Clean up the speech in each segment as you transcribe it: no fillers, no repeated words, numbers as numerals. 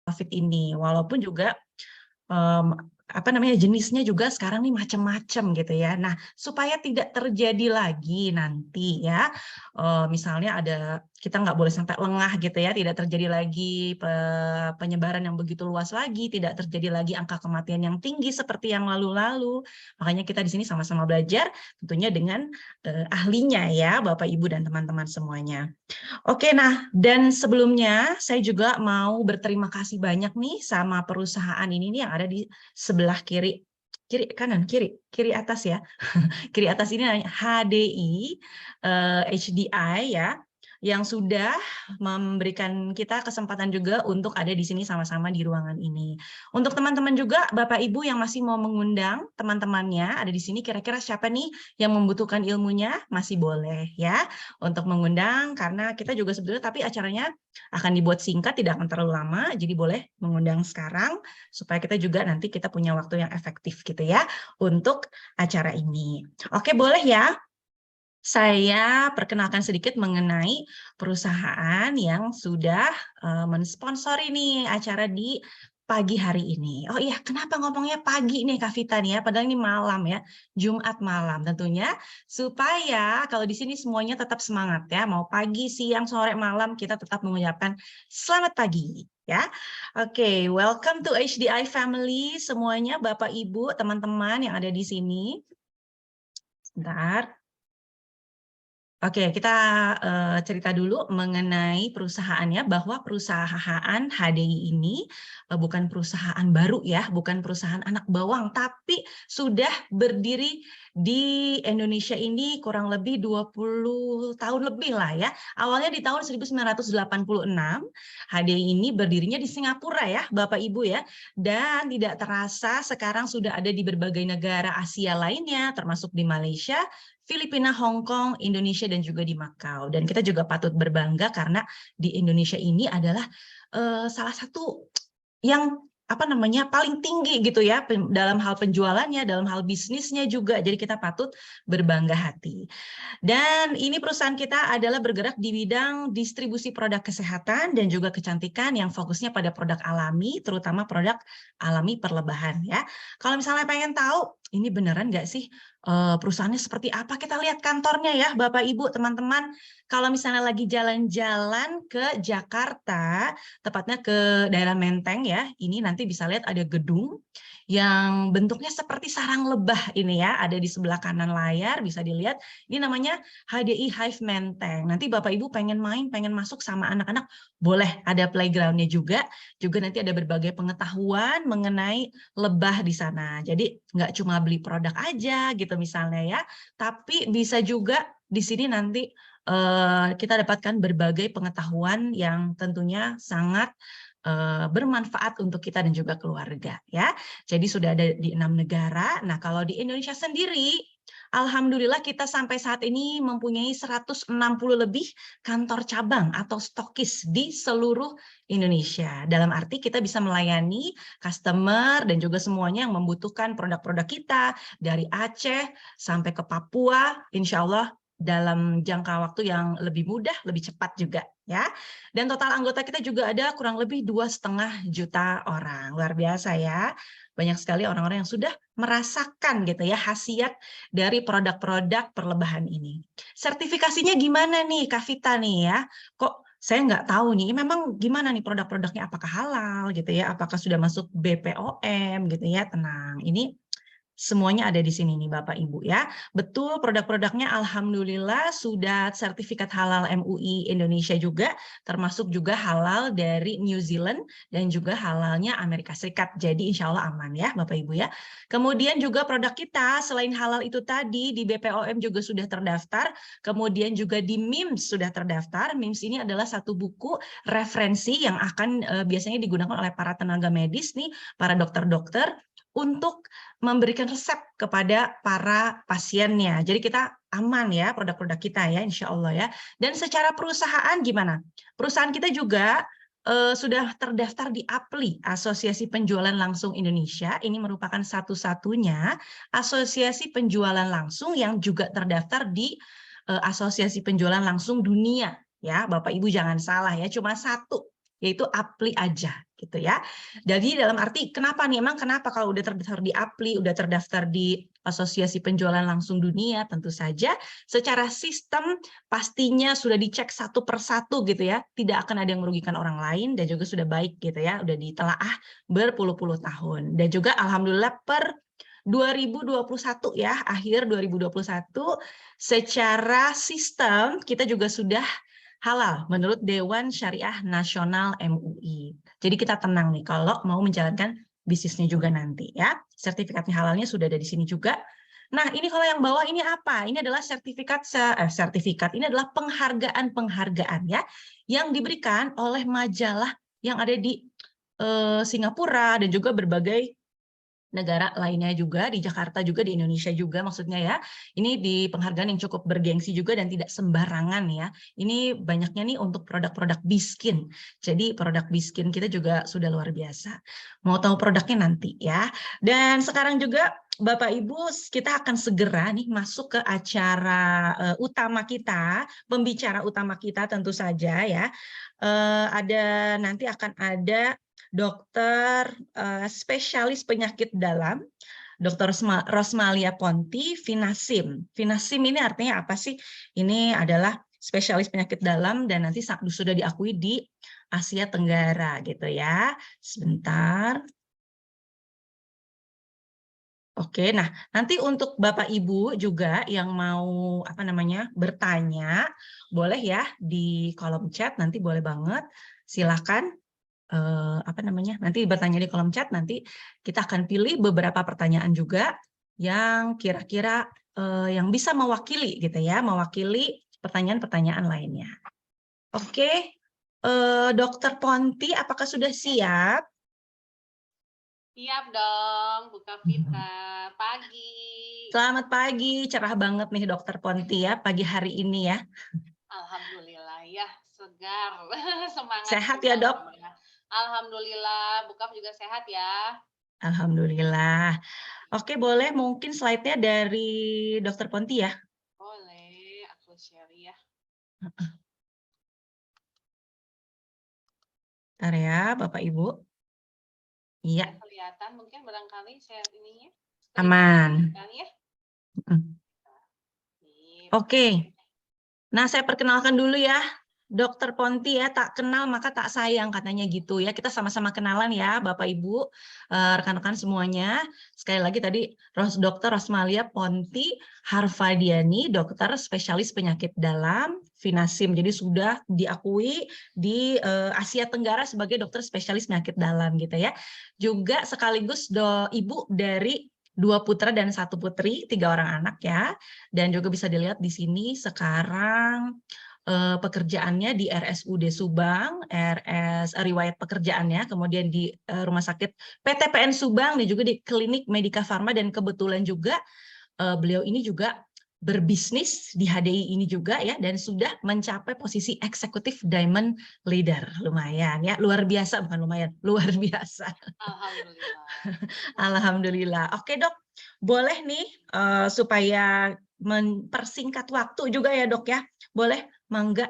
COVID ini. Walaupun juga apa namanya, jenisnya juga sekarang nih macam-macam gitu ya. Nah, supaya tidak terjadi lagi nanti ya, misalnya kita nggak boleh sampai lengah gitu ya, tidak terjadi lagi penyebaran yang begitu luas lagi, tidak terjadi lagi angka kematian yang tinggi seperti yang lalu-lalu. Makanya kita di sini sama-sama belajar, tentunya dengan ahlinya ya, Bapak, Ibu, dan teman-teman semuanya. Oke, nah, dan sebelumnya saya juga mau berterima kasih banyak nih sama perusahaan ini nih yang ada di sebelah kiri kiri atas ya. Kiri atas ini namanya HDI, HDI ya, yang sudah memberikan kita kesempatan juga untuk ada di sini sama-sama di ruangan ini. Untuk teman-teman juga, Bapak Ibu yang masih mau mengundang teman-temannya ada di sini, kira-kira siapa nih yang membutuhkan ilmunya, masih boleh ya untuk mengundang, karena kita juga sebetulnya, tapi acaranya akan dibuat singkat, tidak akan terlalu lama, jadi boleh mengundang sekarang, supaya kita juga nanti kita punya waktu yang efektif gitu ya, untuk acara ini. Oke, boleh ya? Saya perkenalkan sedikit mengenai perusahaan yang sudah mensponsori nih acara di pagi hari ini. Oh iya, kenapa ngomongnya pagi nih Kak Vita nih ya? Padahal ini malam ya, Jumat malam tentunya, supaya kalau di sini semuanya tetap semangat ya. Mau pagi, siang, sore, malam, kita tetap mengucapkan selamat pagi ya. Oke, welcome to HDI Family semuanya, Bapak, Ibu, teman-teman yang ada di sini. Sebentar. Oke, kita cerita dulu mengenai perusahaannya, bahwa perusahaan HDI ini bukan perusahaan baru ya, bukan perusahaan anak bawang, tapi sudah berdiri di Indonesia ini kurang lebih 20 tahun lebih lah ya. Awalnya di tahun 1986, HDI ini berdirinya di Singapura ya, Bapak Ibu ya. Dan tidak terasa sekarang sudah ada di berbagai negara Asia lainnya, termasuk di Malaysia, Filipina, Hong Kong, Indonesia, dan juga di Makau. Dan kita juga patut berbangga karena di Indonesia ini adalah salah satu yang paling tinggi gitu ya dalam hal penjualannya, dalam hal bisnisnya juga. Jadi kita patut berbangga hati. Dan ini perusahaan kita adalah bergerak di bidang distribusi produk kesehatan dan juga kecantikan yang fokusnya pada produk alami, terutama produk alami perlebahan ya. Kalau misalnya pengen tahu ini beneran nggak sih perusahaannya seperti apa, kita lihat kantornya ya Bapak Ibu teman-teman. Kalau misalnya lagi jalan-jalan ke Jakarta, tepatnya ke daerah Menteng ya, ini nanti bisa lihat ada gedung yang bentuknya seperti sarang lebah ini ya, ada di sebelah kanan layar, bisa dilihat. Ini namanya HDI Hive Menteng. Nanti Bapak Ibu pengen main, pengen masuk sama anak-anak, boleh, ada playgroundnya juga. Juga nanti ada berbagai pengetahuan mengenai lebah di sana. Jadi nggak cuma beli produk aja gitu misalnya ya, tapi bisa juga di sini nanti kita dapatkan berbagai pengetahuan yang tentunya sangat bermanfaat untuk kita dan juga keluarga ya. Jadi sudah ada di 6 negara. Nah, kalau di Indonesia sendiri, alhamdulillah kita sampai saat ini mempunyai 160 lebih kantor cabang atau stokis di seluruh Indonesia. Dalam arti kita bisa melayani customer dan juga semuanya yang membutuhkan produk-produk kita dari Aceh sampai ke Papua, insya Allah dalam jangka waktu yang lebih mudah, lebih cepat juga ya. Dan total anggota kita juga ada kurang lebih 2,5 juta orang. Luar biasa ya. Banyak sekali orang-orang yang sudah merasakan gitu ya khasiat dari produk-produk perlebahan ini. Sertifikasinya gimana nih Kak Vita nih ya? Kok saya nggak tahu nih, memang gimana nih produk-produknya, apakah halal gitu ya, apakah sudah masuk BPOM gitu ya. Tenang, ini semuanya ada di sini nih Bapak Ibu ya. Betul, produk-produknya alhamdulillah sudah sertifikat halal MUI Indonesia juga, termasuk juga halal dari New Zealand dan juga halalnya Amerika Serikat. Jadi insya Allah aman ya Bapak Ibu ya. Kemudian juga produk kita selain halal itu tadi di BPOM juga sudah terdaftar, kemudian juga di MIMS sudah terdaftar. MIMS ini adalah satu buku referensi yang akan biasanya digunakan oleh para tenaga medis nih, para dokter-dokter untuk memberikan resep kepada para pasiennya. Jadi kita aman ya produk-produk kita ya, insya Allah ya. Dan secara perusahaan gimana? Perusahaan kita juga sudah terdaftar di APLI, Asosiasi Penjualan Langsung Indonesia. Ini merupakan satu-satunya asosiasi penjualan langsung yang juga terdaftar di Asosiasi Penjualan Langsung Dunia. Ya, Bapak Ibu jangan salah ya, cuma satu yaitu Apli aja gitu ya. Jadi dalam arti kenapa nih? Emang kenapa kalau udah terdaftar di Apli, udah terdaftar di Asosiasi Penjualan Langsung Dunia, tentu saja secara sistem pastinya sudah dicek satu persatu gitu ya, tidak akan ada yang merugikan orang lain dan juga sudah baik gitu ya, udah ditelaah berpuluh-puluh tahun. Dan juga alhamdulillah per 2021 ya, akhir 2021 secara sistem kita juga sudah halal menurut Dewan Syariah Nasional MUI. Jadi kita tenang nih kalau mau menjalankan bisnisnya juga nanti ya. Sertifikatnya halalnya sudah ada di sini juga. Nah, ini kalau yang bawah ini apa? Ini adalah sertifikat. Ini adalah penghargaan-penghargaan ya yang diberikan oleh majalah yang ada di Singapura dan juga berbagai negara lainnya juga, di Jakarta juga, di Indonesia juga maksudnya ya. Ini di penghargaan yang cukup bergengsi juga dan tidak sembarangan ya. Ini banyaknya nih untuk produk-produk Biskin. Jadi produk Biskin kita juga sudah luar biasa. Mau tahu produknya nanti ya. Dan sekarang juga Bapak Ibu, kita akan segera nih masuk ke acara utama kita, pembicara utama kita tentu saja ya. Nanti akan ada dokter spesialis penyakit dalam, Dr. Rosmalia Ponti, Finasim. Finasim ini artinya apa sih? Ini adalah spesialis penyakit dalam dan nanti sudah diakui di Asia Tenggara gitu ya. Sebentar. Oke, nah nanti untuk Bapak Ibu juga yang mau bertanya, boleh ya di kolom chat, nanti boleh banget. Silakan nanti bertanya di kolom chat, nanti kita akan pilih beberapa pertanyaan juga yang kira-kira yang bisa mewakili gitu ya, mewakili pertanyaan-pertanyaan lainnya. Oke, Dokter Ponti, apakah sudah siap? Siap dong, Bu Kavita. Pagi. Selamat pagi, cerah banget nih Dokter Ponti ya pagi hari ini ya. Alhamdulillah ya, segar. Semangat Sehat ya kembali. Dok? Alhamdulillah, Bu Kav juga sehat ya. Alhamdulillah. Oke, boleh mungkin slide-nya dari Dokter Ponti ya. Boleh, aku share ya. Bentar ya, Bapak Ibu. Iya. Udah kelihatan, mungkin barangkali share ininya. Aman. Ya. Oke. Nah, saya perkenalkan dulu ya. Dokter Ponti ya, tak kenal maka tak sayang katanya gitu ya. Kita sama-sama kenalan ya Bapak Ibu, rekan-rekan semuanya. Sekali lagi tadi Dr. Rosmalia Ponti Harvadiani, dokter spesialis penyakit dalam, Finasim. Jadi sudah diakui di Asia Tenggara sebagai dokter spesialis penyakit dalam gitu ya. Juga sekaligus ibu dari 2 putra dan 1 putri, 3 orang anak ya. Dan juga bisa dilihat di sini sekarang pekerjaannya di RSUD Subang, riwayat pekerjaannya, kemudian di Rumah Sakit PTPN Subang, dan juga di Klinik Medika Farma, dan kebetulan juga beliau ini juga berbisnis di HDI ini juga ya, dan sudah mencapai posisi eksekutif Diamond Leader. Lumayan ya, luar biasa, bukan lumayan, luar biasa. Alhamdulillah. Alhamdulillah. Oke Dok, boleh nih supaya mempersingkat waktu juga ya Dok ya, boleh mangga.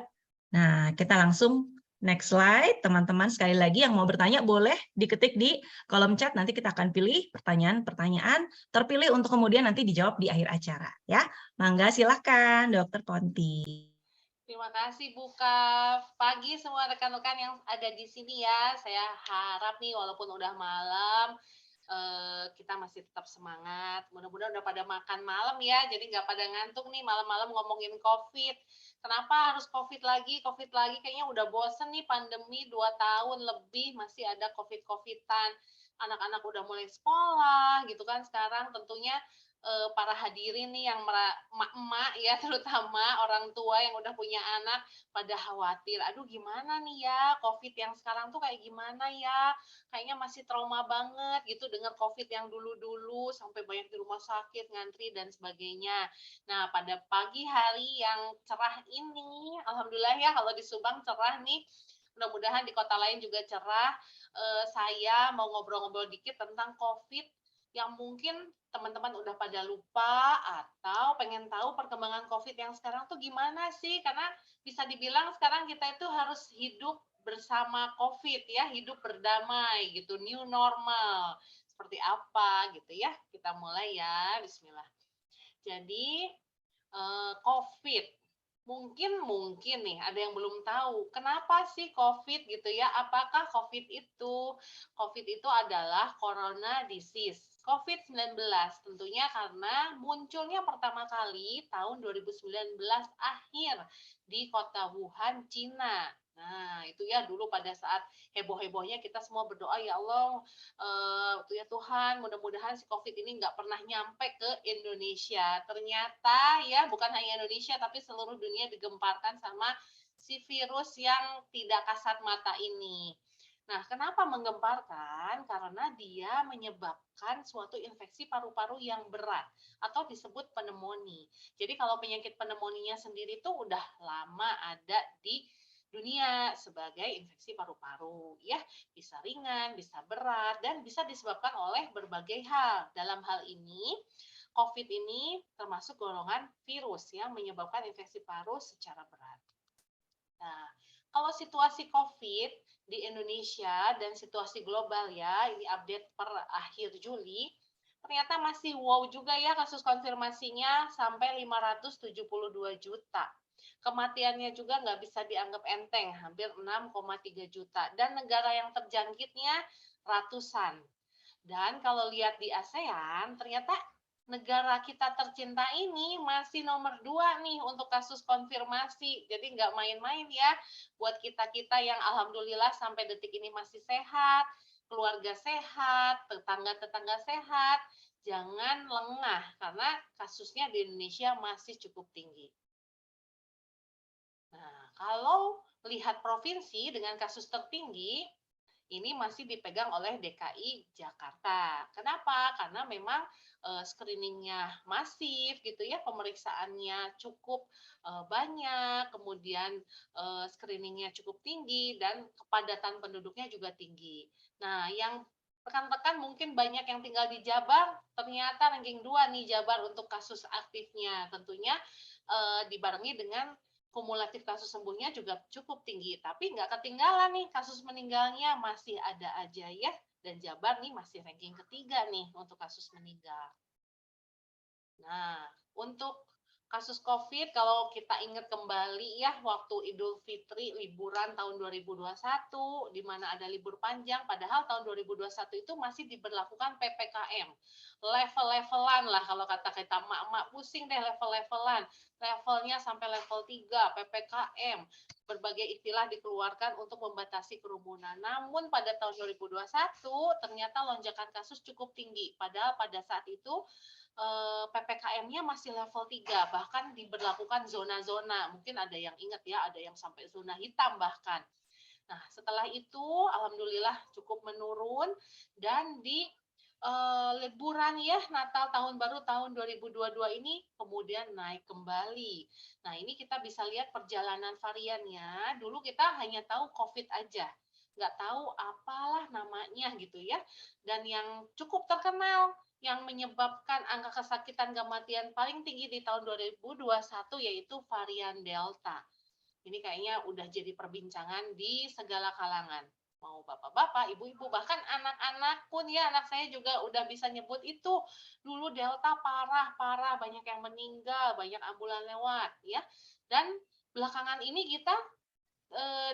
Nah, kita langsung next slide. Teman-teman sekali lagi yang mau bertanya boleh diketik di kolom chat, nanti kita akan pilih pertanyaan-pertanyaan terpilih untuk kemudian nanti dijawab di akhir acara ya. Mangga silakan Dokter Ponti. Terima kasih Bu Kav. Pagi semua rekan-rekan yang ada di sini ya. Saya harap nih walaupun udah malam, kita masih tetap semangat. Mudah-mudahan udah pada makan malam ya, jadi nggak pada ngantuk nih malam-malam ngomongin COVID. Kenapa harus COVID lagi? COVID lagi, kayaknya udah bosen nih pandemi 2 tahun lebih masih ada COVID-COVIDan. Anak-anak udah mulai sekolah gitu kan sekarang, tentunya para hadirin nih yang emak-emak ya, terutama orang tua yang udah punya anak pada khawatir. Aduh gimana nih ya, COVID yang sekarang tuh kayak gimana ya? Kayaknya masih trauma banget gitu dengar COVID yang dulu-dulu sampai banyak di rumah sakit, ngantri dan sebagainya. Nah, pada pagi hari yang cerah ini, alhamdulillah ya kalau di Subang cerah nih. Mudah-mudahan di kota lain juga cerah. Saya mau ngobrol-ngobrol dikit tentang COVID yang mungkin teman-teman udah pada lupa atau pengen tahu perkembangan COVID yang sekarang tuh gimana sih? Karena bisa dibilang sekarang kita itu harus hidup bersama COVID ya, hidup berdamai gitu, new normal. Seperti apa gitu ya? Kita mulai ya, bismillah. Jadi, COVID. Mungkin nih ada yang belum tahu, kenapa sih COVID gitu ya? Apakah COVID itu adalah corona disease, COVID-19. Tentunya karena munculnya pertama kali tahun 2019 akhir di kota Wuhan, Cina. Nah, itu ya dulu pada saat heboh-hebohnya kita semua berdoa, ya Allah, ya Tuhan, mudah-mudahan si COVID ini nggak pernah nyampe ke Indonesia. Ternyata ya bukan hanya Indonesia, tapi seluruh dunia digemparkan sama si virus yang tidak kasat mata ini. Nah, kenapa menggemparkan? Karena dia menyebabkan suatu infeksi paru-paru yang berat atau disebut pneumonia. Jadi kalau penyakit pneumonia sendiri itu udah lama ada di dunia sebagai infeksi paru-paru ya, bisa ringan, bisa berat, dan bisa disebabkan oleh berbagai hal. Dalam hal ini, COVID ini termasuk golongan virus yang menyebabkan infeksi paru secara berat. Nah, kalau situasi COVID di Indonesia dan situasi global ya, ini update per akhir Juli, ternyata masih wow juga ya kasus konfirmasinya sampai 572 juta. Kematiannya juga nggak bisa dianggap enteng, hampir 6,3 juta. Dan negara yang terjangkitnya ratusan. Dan kalau lihat di ASEAN, ternyata negara kita tercinta ini masih nomor 2 nih untuk kasus konfirmasi. Jadi nggak main-main ya buat kita-kita yang alhamdulillah sampai detik ini masih sehat, keluarga sehat, tetangga-tetangga sehat. Jangan lengah karena kasusnya di Indonesia masih cukup tinggi. Nah, kalau lihat provinsi dengan kasus tertinggi, ini masih dipegang oleh DKI Jakarta. Kenapa? Karena memang screeningnya masif gitu ya, pemeriksaannya cukup banyak, kemudian screeningnya cukup tinggi dan kepadatan penduduknya juga tinggi. Nah, yang rekan-rekan mungkin banyak yang tinggal di Jabar, ternyata ranking 2 nih Jabar untuk kasus aktifnya. Tentunya dibarengi dengan kumulatif kasus sembuhnya juga cukup tinggi, tapi nggak ketinggalan nih kasus meninggalnya masih ada aja ya, dan Jabar nih masih ranking ketiga nih untuk kasus meninggal. Nah, untuk kasus COVID, kalau kita ingat kembali ya, waktu Idul Fitri, liburan tahun 2021, di mana ada libur panjang, padahal tahun 2021 itu masih diberlakukan PPKM. Level-levelan lah, kalau kata kita emak-emak, pusing deh level-levelan. Levelnya sampai level 3, PPKM. Berbagai istilah dikeluarkan untuk membatasi kerumunan. Namun pada tahun 2021, ternyata lonjakan kasus cukup tinggi. Padahal pada saat itu PPKM-nya masih level 3, bahkan diberlakukan zona-zona. Mungkin ada yang ingat ya, ada yang sampai zona hitam bahkan. Nah, setelah itu alhamdulillah cukup menurun dan di liburan ya Natal Tahun Baru tahun 2022 ini kemudian naik kembali. Nah, ini kita bisa lihat perjalanan variannya. Dulu kita hanya tahu COVID aja, nggak tahu apalah namanya gitu ya. Dan yang cukup terkenal yang menyebabkan angka kesakitan kematian paling tinggi di tahun 2021 yaitu varian Delta. Ini kayaknya udah jadi perbincangan di segala kalangan. Mau bapak-bapak, ibu-ibu, bahkan anak-anak pun ya, anak saya juga udah bisa nyebut itu. Dulu Delta parah-parah, banyak yang meninggal, banyak ambulan lewat ya. Dan belakangan ini kita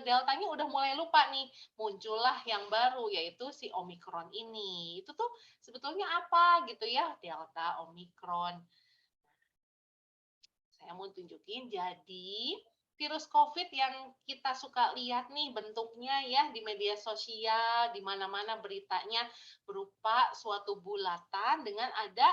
deltanya udah mulai lupa nih, muncullah yang baru yaitu si Omikron ini. Itu tuh sebetulnya apa gitu ya, Delta, Omikron. Saya mau tunjukin, jadi virus COVID yang kita suka lihat nih bentuknya ya di media sosial, di mana-mana beritanya berupa suatu bulatan dengan ada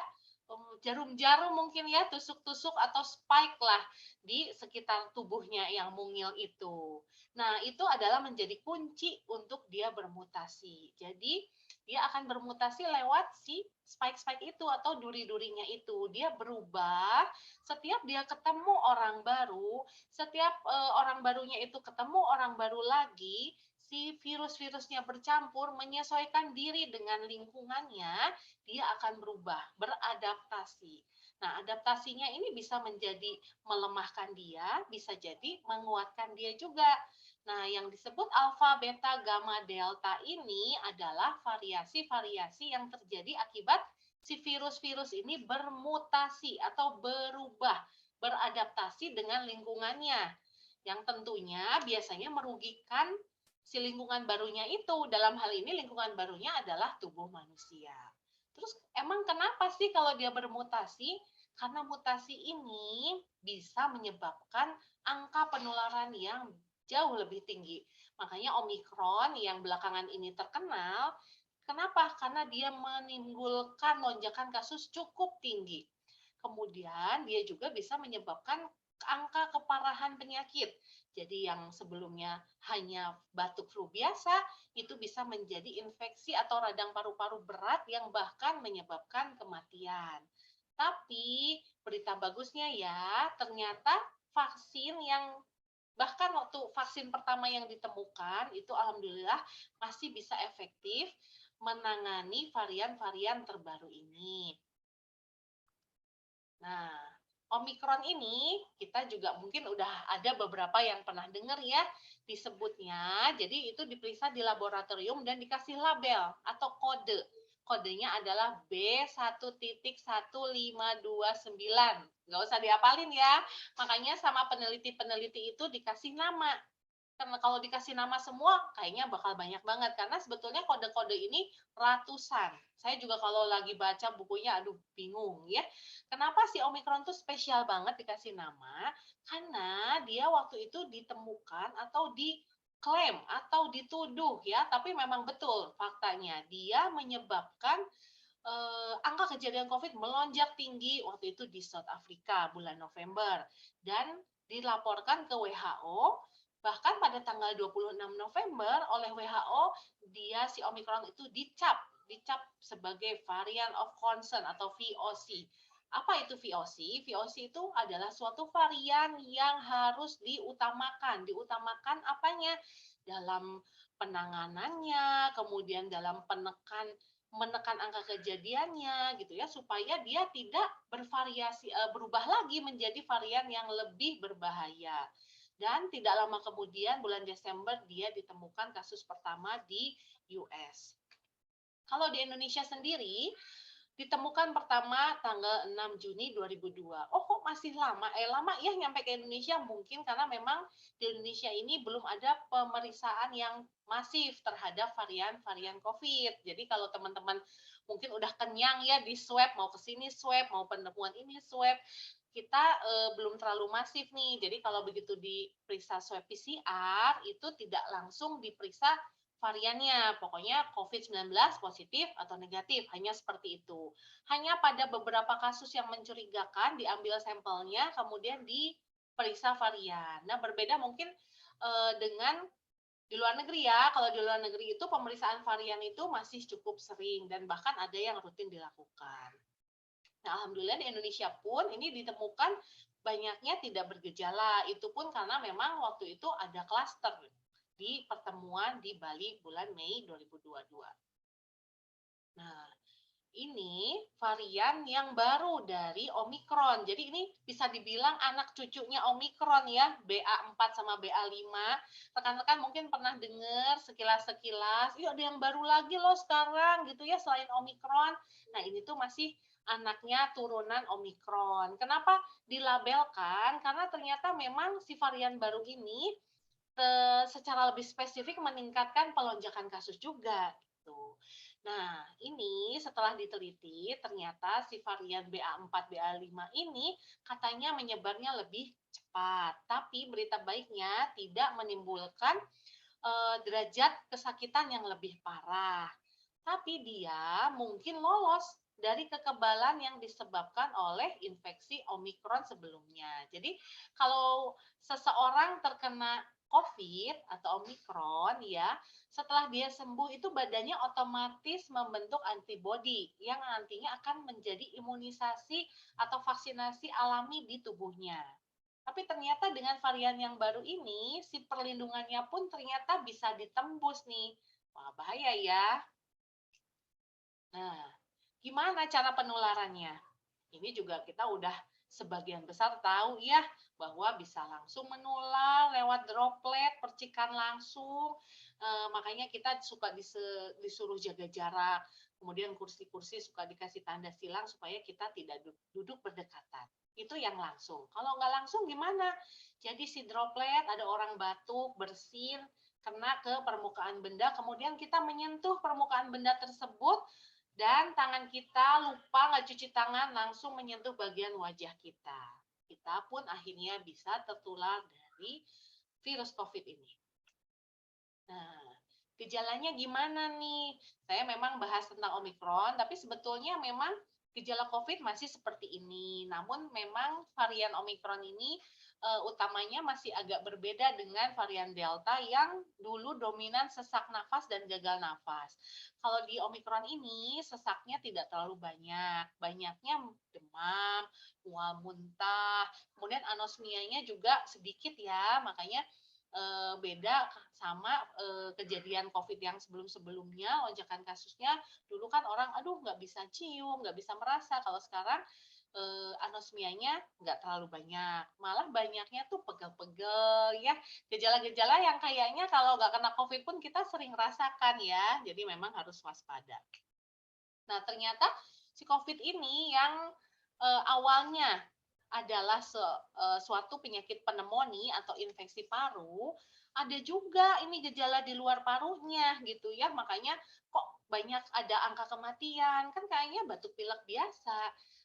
jarum-jarum mungkin ya, tusuk-tusuk atau spike lah di sekitar tubuhnya yang mungil itu. Nah, itu adalah menjadi kunci untuk dia bermutasi. Jadi, dia akan bermutasi lewat si spike-spike itu atau duri-durinya itu. Dia berubah setiap dia ketemu orang baru, setiap orang barunya itu ketemu orang baru lagi, si virus-virusnya bercampur, menyesuaikan diri dengan lingkungannya, dia akan berubah, beradaptasi. Nah, adaptasinya ini bisa menjadi melemahkan dia, bisa jadi menguatkan dia juga. Nah, yang disebut alfa, beta, gamma, delta ini adalah variasi-variasi yang terjadi akibat si virus-virus ini bermutasi atau berubah, beradaptasi dengan lingkungannya. Yang tentunya biasanya merugikan si lingkungan barunya itu. Dalam hal ini lingkungan barunya adalah tubuh manusia. Terus emang kenapa sih kalau dia bermutasi? Karena mutasi ini bisa menyebabkan angka penularan yang jauh lebih tinggi. Makanya Omikron yang belakangan ini terkenal, kenapa? Karena dia menimbulkan lonjakan kasus cukup tinggi. Kemudian dia juga bisa menyebabkan angka keparahan penyakit. Jadi yang sebelumnya hanya batuk flu biasa, itu bisa menjadi infeksi atau radang paru-paru berat yang bahkan menyebabkan kematian. Tapi berita bagusnya ya, ternyata vaksin yang bahkan waktu vaksin pertama yang ditemukan itu alhamdulillah masih bisa efektif menangani varian-varian terbaru ini. Nah, Omikron ini kita juga mungkin udah ada beberapa yang pernah dengar ya disebutnya. Jadi itu diperiksa di laboratorium dan dikasih label atau kode. Kodenya adalah B1.1529. Nggak usah diapalin ya. Makanya sama peneliti-peneliti itu dikasih nama. Karena kalau dikasih nama semua, kayaknya bakal banyak banget. Karena sebetulnya kode-kode ini ratusan. Saya juga kalau lagi baca bukunya, aduh bingung ya. Kenapa si Omikron tuh spesial banget dikasih nama? Karena dia waktu itu ditemukan atau diklaim atau dituduh ya, tapi memang betul faktanya. Dia menyebabkan angka kejadian COVID melonjak tinggi waktu itu di South Africa bulan November. Dan dilaporkan ke WHO bahkan pada tanggal 26 November oleh WHO dia si Omicron itu dicap sebagai varian of concern atau VOC. Apa itu VOC? VOC itu adalah suatu varian yang harus diutamakan. Diutamakan apanya? Dalam penanganannya, kemudian dalam menekan angka kejadiannya gitu ya supaya dia tidak berubah lagi menjadi varian yang lebih berbahaya. Dan tidak lama kemudian bulan Desember dia ditemukan kasus pertama di US. Kalau di Indonesia sendiri ditemukan pertama tanggal 6 Juni 2002. Oh, kok masih lama? Lama ya nyampe ke Indonesia mungkin karena memang di Indonesia ini belum ada pemeriksaan yang masif terhadap varian-varian COVID. Jadi kalau teman-teman mungkin udah kenyang ya di swab, mau ke sini swab, mau penemuan ini swab, kita belum terlalu masif nih. Jadi kalau begitu diperiksa swab PCR itu tidak langsung diperiksa variannya, pokoknya COVID-19 positif atau negatif, hanya seperti itu. Hanya pada beberapa kasus yang mencurigakan diambil sampelnya, kemudian diperiksa varian. Nah, berbeda mungkin dengan di luar negeri ya. Kalau di luar negeri itu pemeriksaan varian itu masih cukup sering dan bahkan ada yang rutin dilakukan. Nah, alhamdulillah di Indonesia pun ini ditemukan banyaknya tidak bergejala. Itu pun karena memang waktu itu ada klaster di pertemuan di Bali bulan Mei 2022. Nah, ini varian yang baru dari Omikron. Jadi ini bisa dibilang anak cucunya Omikron ya, BA4 sama BA5. Rekan-rekan mungkin pernah dengar sekilas-sekilas, yuk ada yang baru lagi loh sekarang gitu ya selain Omikron. Nah, ini tuh masih anaknya turunan Omikron. Kenapa dilabelkan? Karena ternyata memang si varian baru ini secara lebih spesifik meningkatkan pelonjakan kasus juga gitu. Nah, ini setelah diteliti ternyata si varian BA4 BA5 ini katanya menyebarnya lebih cepat, tapi berita baiknya tidak menimbulkan derajat kesakitan yang lebih parah. Tapi dia mungkin lolos dari kekebalan yang disebabkan oleh infeksi Omikron sebelumnya. Jadi kalau seseorang terkena COVID atau Omikron ya, setelah dia sembuh itu badannya otomatis membentuk antibodi yang nantinya akan menjadi imunisasi atau vaksinasi alami di tubuhnya. Tapi ternyata dengan varian yang baru ini, si perlindungannya pun ternyata bisa ditembus nih. Wah, bahaya ya. Nah, gimana cara penularannya? Ini juga kita udah sebagian besar tahu ya bahwa bisa langsung menular lewat droplet, percikan langsung. Makanya kita suka disuruh jaga jarak. Kemudian kursi-kursi suka dikasih tanda silang supaya kita tidak duduk berdekatan. Itu yang langsung. Kalau nggak langsung gimana? Jadi si droplet, ada orang batuk, bersin, kena ke permukaan benda, kemudian kita menyentuh permukaan benda tersebut, dan tangan kita lupa nggak cuci tangan, langsung menyentuh bagian wajah kita. Kita pun akhirnya bisa tertular dari virus COVID ini. Nah, gejalanya gimana nih? Saya memang bahas tentang Omikron, tapi sebetulnya memang gejala COVID masih seperti ini. Namun memang varian Omikron ini utamanya masih agak berbeda dengan varian Delta yang dulu dominan sesak nafas dan gagal nafas. Kalau di Omikron ini sesaknya tidak terlalu banyak. Banyaknya demam, mual muntah, kemudian anosmianya juga sedikit ya, makanya beda sama kejadian COVID yang sebelum-sebelumnya, lonjakan kasusnya dulu kan orang aduh nggak bisa cium, nggak bisa merasa. Kalau sekarang anosmianya nggak terlalu banyak, malah banyaknya tuh pegel-pegel ya, gejala-gejala yang kayaknya kalau nggak kena COVID pun kita sering rasakan ya, jadi memang harus waspada. Nah ternyata si COVID ini yang awalnya adalah suatu penyakit pneumonia atau infeksi paru, ada juga ini gejala di luar parunya gitu ya, makanya kok banyak ada angka kematian, kan kayaknya batuk pilek biasa.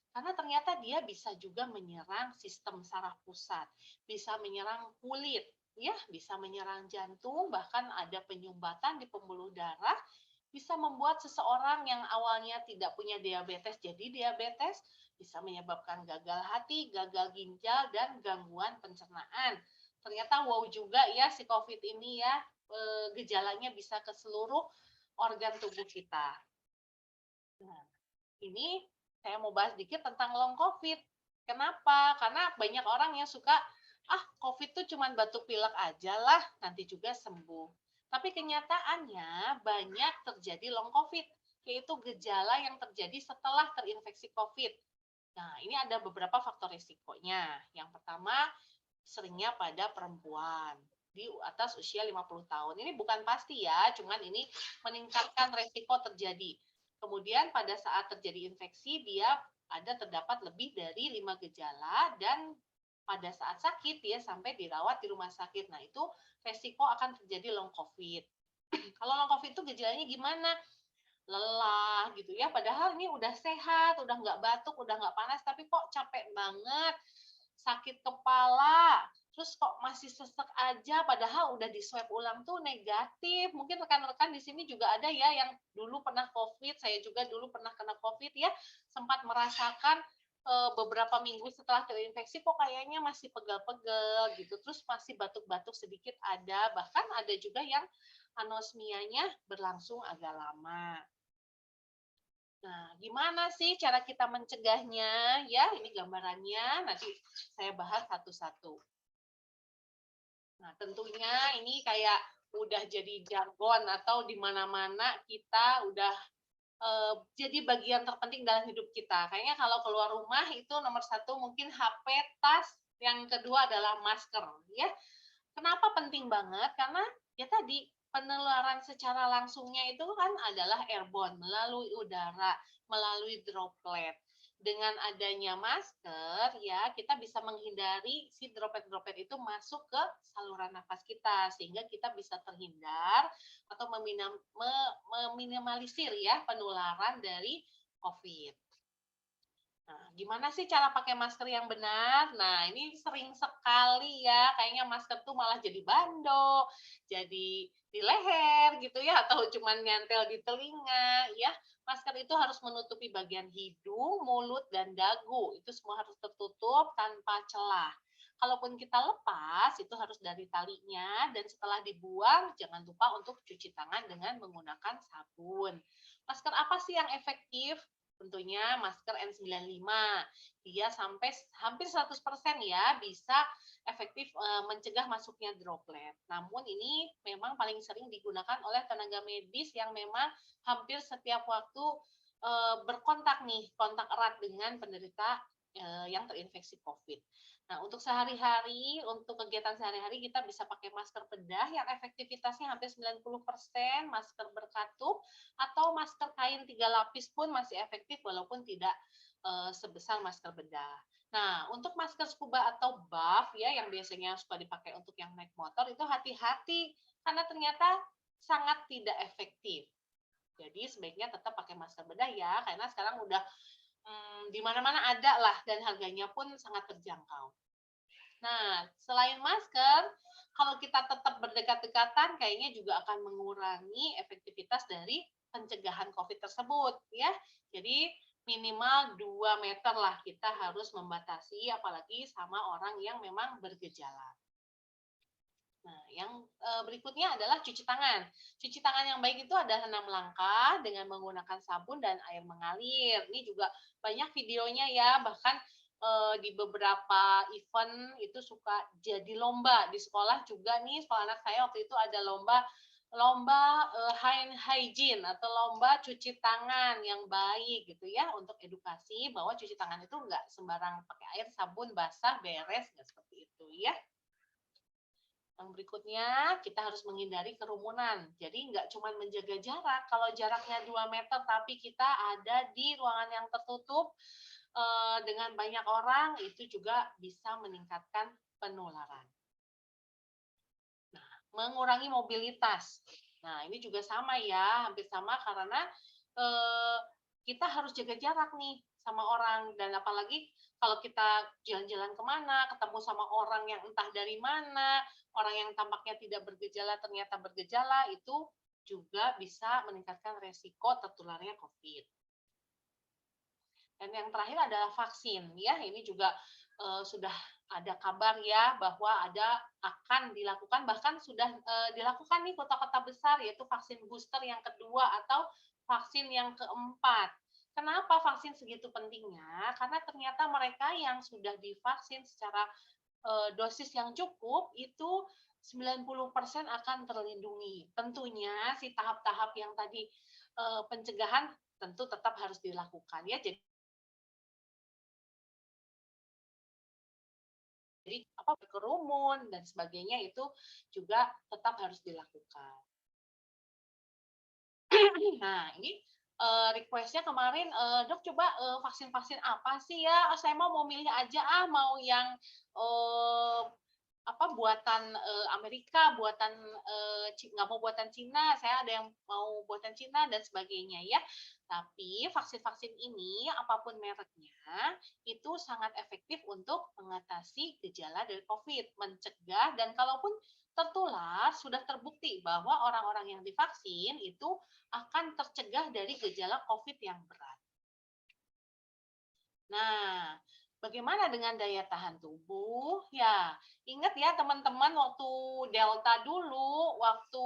Karena ternyata dia bisa juga menyerang sistem saraf pusat, bisa menyerang kulit, ya, bisa menyerang jantung, bahkan ada penyumbatan di pembuluh darah, bisa membuat seseorang yang awalnya tidak punya diabetes jadi diabetes, bisa menyebabkan gagal hati, gagal ginjal, dan gangguan pencernaan. Ternyata wow juga ya si COVID ini ya, gejalanya bisa ke seluruh organ tubuh kita. Nah, ini saya mau bahas dikit tentang long COVID. Kenapa? Karena banyak orang yang suka, COVID tuh cuma batuk pilek aja lah, nanti juga sembuh. Tapi kenyataannya banyak terjadi long COVID, yaitu gejala yang terjadi setelah terinfeksi COVID. Nah, ini ada beberapa faktor risikonya. Yang pertama, seringnya pada perempuan di atas usia 50 tahun. Ini bukan pasti ya, cuman ini meningkatkan resiko terjadi. Kemudian pada saat terjadi infeksi, dia terdapat lebih dari 5 gejala, dan pada saat sakit dia sampai dirawat di rumah sakit. Nah, itu resiko akan terjadi long COVID. Kalau long COVID itu gejalanya gimana? Lelah gitu ya, padahal ini udah sehat, udah nggak batuk, udah nggak panas, tapi kok capek banget, sakit kepala, terus kok masih sesek aja, padahal udah di swab ulang tuh negatif. Mungkin rekan-rekan di sini juga ada ya yang dulu pernah COVID, saya juga dulu pernah kena COVID ya, sempat merasakan beberapa minggu setelah terinfeksi kok kayaknya masih pegel-pegel gitu, terus masih batuk-batuk sedikit ada, bahkan ada juga yang anosmianya berlangsung agak lama. Nah, gimana sih cara kita mencegahnya? Ya, ini gambarannya, nanti saya bahas satu-satu. Nah, tentunya ini kayak udah jadi jargon atau di mana-mana kita udah jadi bagian terpenting dalam hidup kita. Kayaknya kalau keluar rumah itu nomor satu mungkin HP, tas, yang kedua adalah masker. Ya, kenapa penting banget? Karena ya tadi penularan secara langsungnya itu kan adalah airborne, melalui udara, melalui droplet. Dengan adanya masker, ya kita bisa menghindari si droplet-droplet itu masuk ke saluran nafas kita, sehingga kita bisa terhindar atau meminimalisir ya penularan dari COVID. Nah, gimana sih cara pakai masker yang benar? Nah, ini sering sekali ya, kayaknya masker tuh malah jadi bando, jadi di leher gitu ya, atau cuma nyantel di telinga ya. Masker itu harus menutupi bagian hidung, mulut, dan dagu. Itu semua harus tertutup tanpa celah. Kalaupun kita lepas, itu harus dari talinya, dan setelah dibuang, jangan lupa untuk cuci tangan dengan menggunakan sabun. Masker apa sih yang efektif? Tentunya masker N95. Dia sampai hampir 100% ya bisa efektif mencegah masuknya droplet. Namun ini memang paling sering digunakan oleh tenaga medis yang memang hampir setiap waktu berkontak nih, kontak erat dengan penderita yang terinfeksi COVID. Nah, untuk sehari-hari, untuk kegiatan sehari-hari kita bisa pakai masker bedah yang efektivitasnya hampir 90%, masker berkatup, atau masker kain 3 lapis pun masih efektif walaupun tidak sebesar masker bedah. Nah, untuk masker scuba atau buff ya yang biasanya suka dipakai untuk yang naik motor itu hati-hati karena ternyata sangat tidak efektif. Jadi sebaiknya tetap pakai masker bedah ya, karena sekarang udah di mana-mana ada lah dan harganya pun sangat terjangkau. Nah, selain masker, kalau kita tetap berdekat-dekatan kayaknya juga akan mengurangi efektivitas dari pencegahan COVID tersebut ya. Jadi minimal 2 meter lah kita harus membatasi apalagi sama orang yang memang bergejala. Nah, yang berikutnya adalah cuci tangan. Cuci tangan yang baik itu ada 6 langkah dengan menggunakan sabun dan air mengalir. Ini juga banyak videonya ya, bahkan di beberapa event itu suka jadi lomba. Di sekolah juga nih, sekolah anak saya waktu itu ada lomba lomba hand hygiene atau lomba cuci tangan yang baik gitu ya, untuk edukasi bahwa cuci tangan itu nggak sembarang pakai air, sabun, basah, beres, nggak seperti itu ya. Yang berikutnya, kita harus menghindari kerumunan. Jadi nggak cuma menjaga jarak, kalau jaraknya 2 meter tapi kita ada di ruangan yang tertutup dengan banyak orang, itu juga bisa meningkatkan penularan. Nah, mengurangi mobilitas. Nah, ini juga sama ya, hampir sama karena eh, kita harus jaga jarak nih sama orang. Dan apalagi kalau kita jalan-jalan kemana, ketemu sama orang yang entah dari mana, orang yang tampaknya tidak bergejala ternyata bergejala, itu juga bisa meningkatkan resiko tertularnya COVID. Dan yang terakhir adalah vaksin, ya ini juga sudah ada kabar ya bahwa akan dilakukan, bahkan sudah dilakukan nih kota-kota besar, yaitu vaksin booster yang kedua atau vaksin yang keempat. Kenapa vaksin segitu pentingnya? Karena ternyata mereka yang sudah divaksin secara dosis yang cukup itu 90% akan terlindungi. Tentunya si tahap-tahap yang tadi pencegahan tentu tetap harus dilakukan ya. Jadi berkerumun dan sebagainya itu juga tetap harus dilakukan. Nah, ini request-nya kemarin, "Dok coba vaksin-vaksin apa sih ya? Saya mau milih aja mau yang eee, buatan Amerika, buatan nggak mau buatan Cina, saya ada yang mau buatan Cina dan sebagainya ya." Tapi vaksin-vaksin ini apapun mereknya itu sangat efektif untuk mengatasi gejala dari COVID, mencegah dan kalaupun tertular sudah terbukti bahwa orang-orang yang divaksin itu akan tercegah dari gejala COVID yang berat. Nah, bagaimana dengan daya tahan tubuh? Ya, ingat ya teman-teman waktu Delta dulu, waktu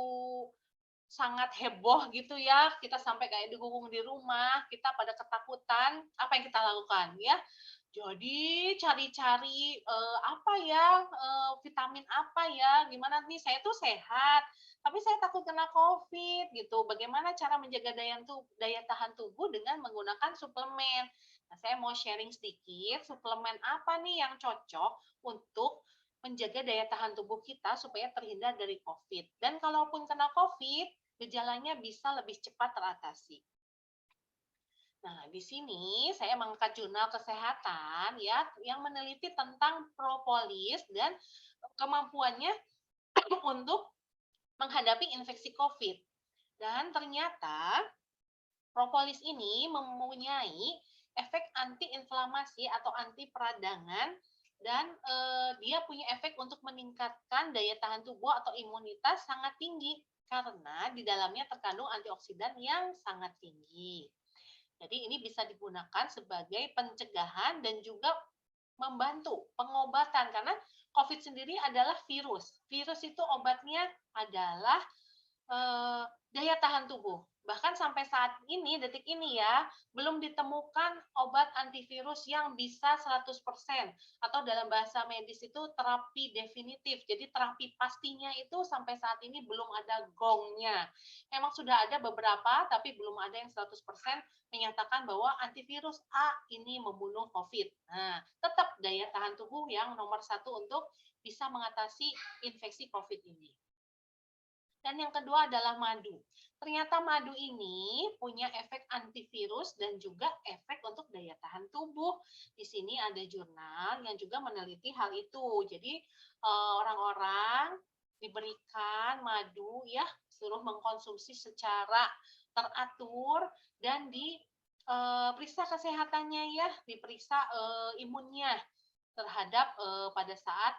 sangat heboh gitu ya, kita sampai kayak digunggung di rumah, kita pada ketakutan, apa yang kita lakukan ya? Jadi cari-cari apa ya, vitamin apa ya, gimana nih saya tuh sehat, tapi saya takut kena COVID gitu. Bagaimana cara menjaga daya tahan tubuh dengan menggunakan suplemen? Nah, saya mau sharing sedikit, suplemen apa nih yang cocok untuk menjaga daya tahan tubuh kita supaya terhindar dari COVID. Dan kalaupun kena COVID, gejalanya bisa lebih cepat teratasi. Nah, di sini saya mengangkat jurnal kesehatan ya yang meneliti tentang propolis dan kemampuannya untuk menghadapi infeksi COVID. Dan ternyata propolis ini mempunyai efek antiinflamasi atau anti peradangan dan dia punya efek untuk meningkatkan daya tahan tubuh atau imunitas sangat tinggi karena di dalamnya terkandung antioksidan yang sangat tinggi. Jadi ini bisa digunakan sebagai pencegahan dan juga membantu pengobatan karena COVID sendiri adalah virus. Virus itu obatnya adalah daya tahan tubuh. Bahkan sampai saat ini, detik ini ya, belum ditemukan obat antivirus yang bisa 100% atau dalam bahasa medis itu terapi definitif. Jadi terapi pastinya itu sampai saat ini belum ada gongnya. Memang sudah ada beberapa, tapi belum ada yang 100% menyatakan bahwa antivirus A ini membunuh COVID. Nah, tetap daya tahan tubuh yang nomor satu untuk bisa mengatasi infeksi COVID ini. Dan yang kedua adalah madu. Ternyata madu ini punya efek antivirus dan juga efek untuk daya tahan tubuh. Di sini ada jurnal yang juga meneliti hal itu. Jadi orang-orang diberikan madu ya, suruh mengkonsumsi secara teratur dan diperiksa kesehatannya ya, diperiksa imunnya terhadap pada saat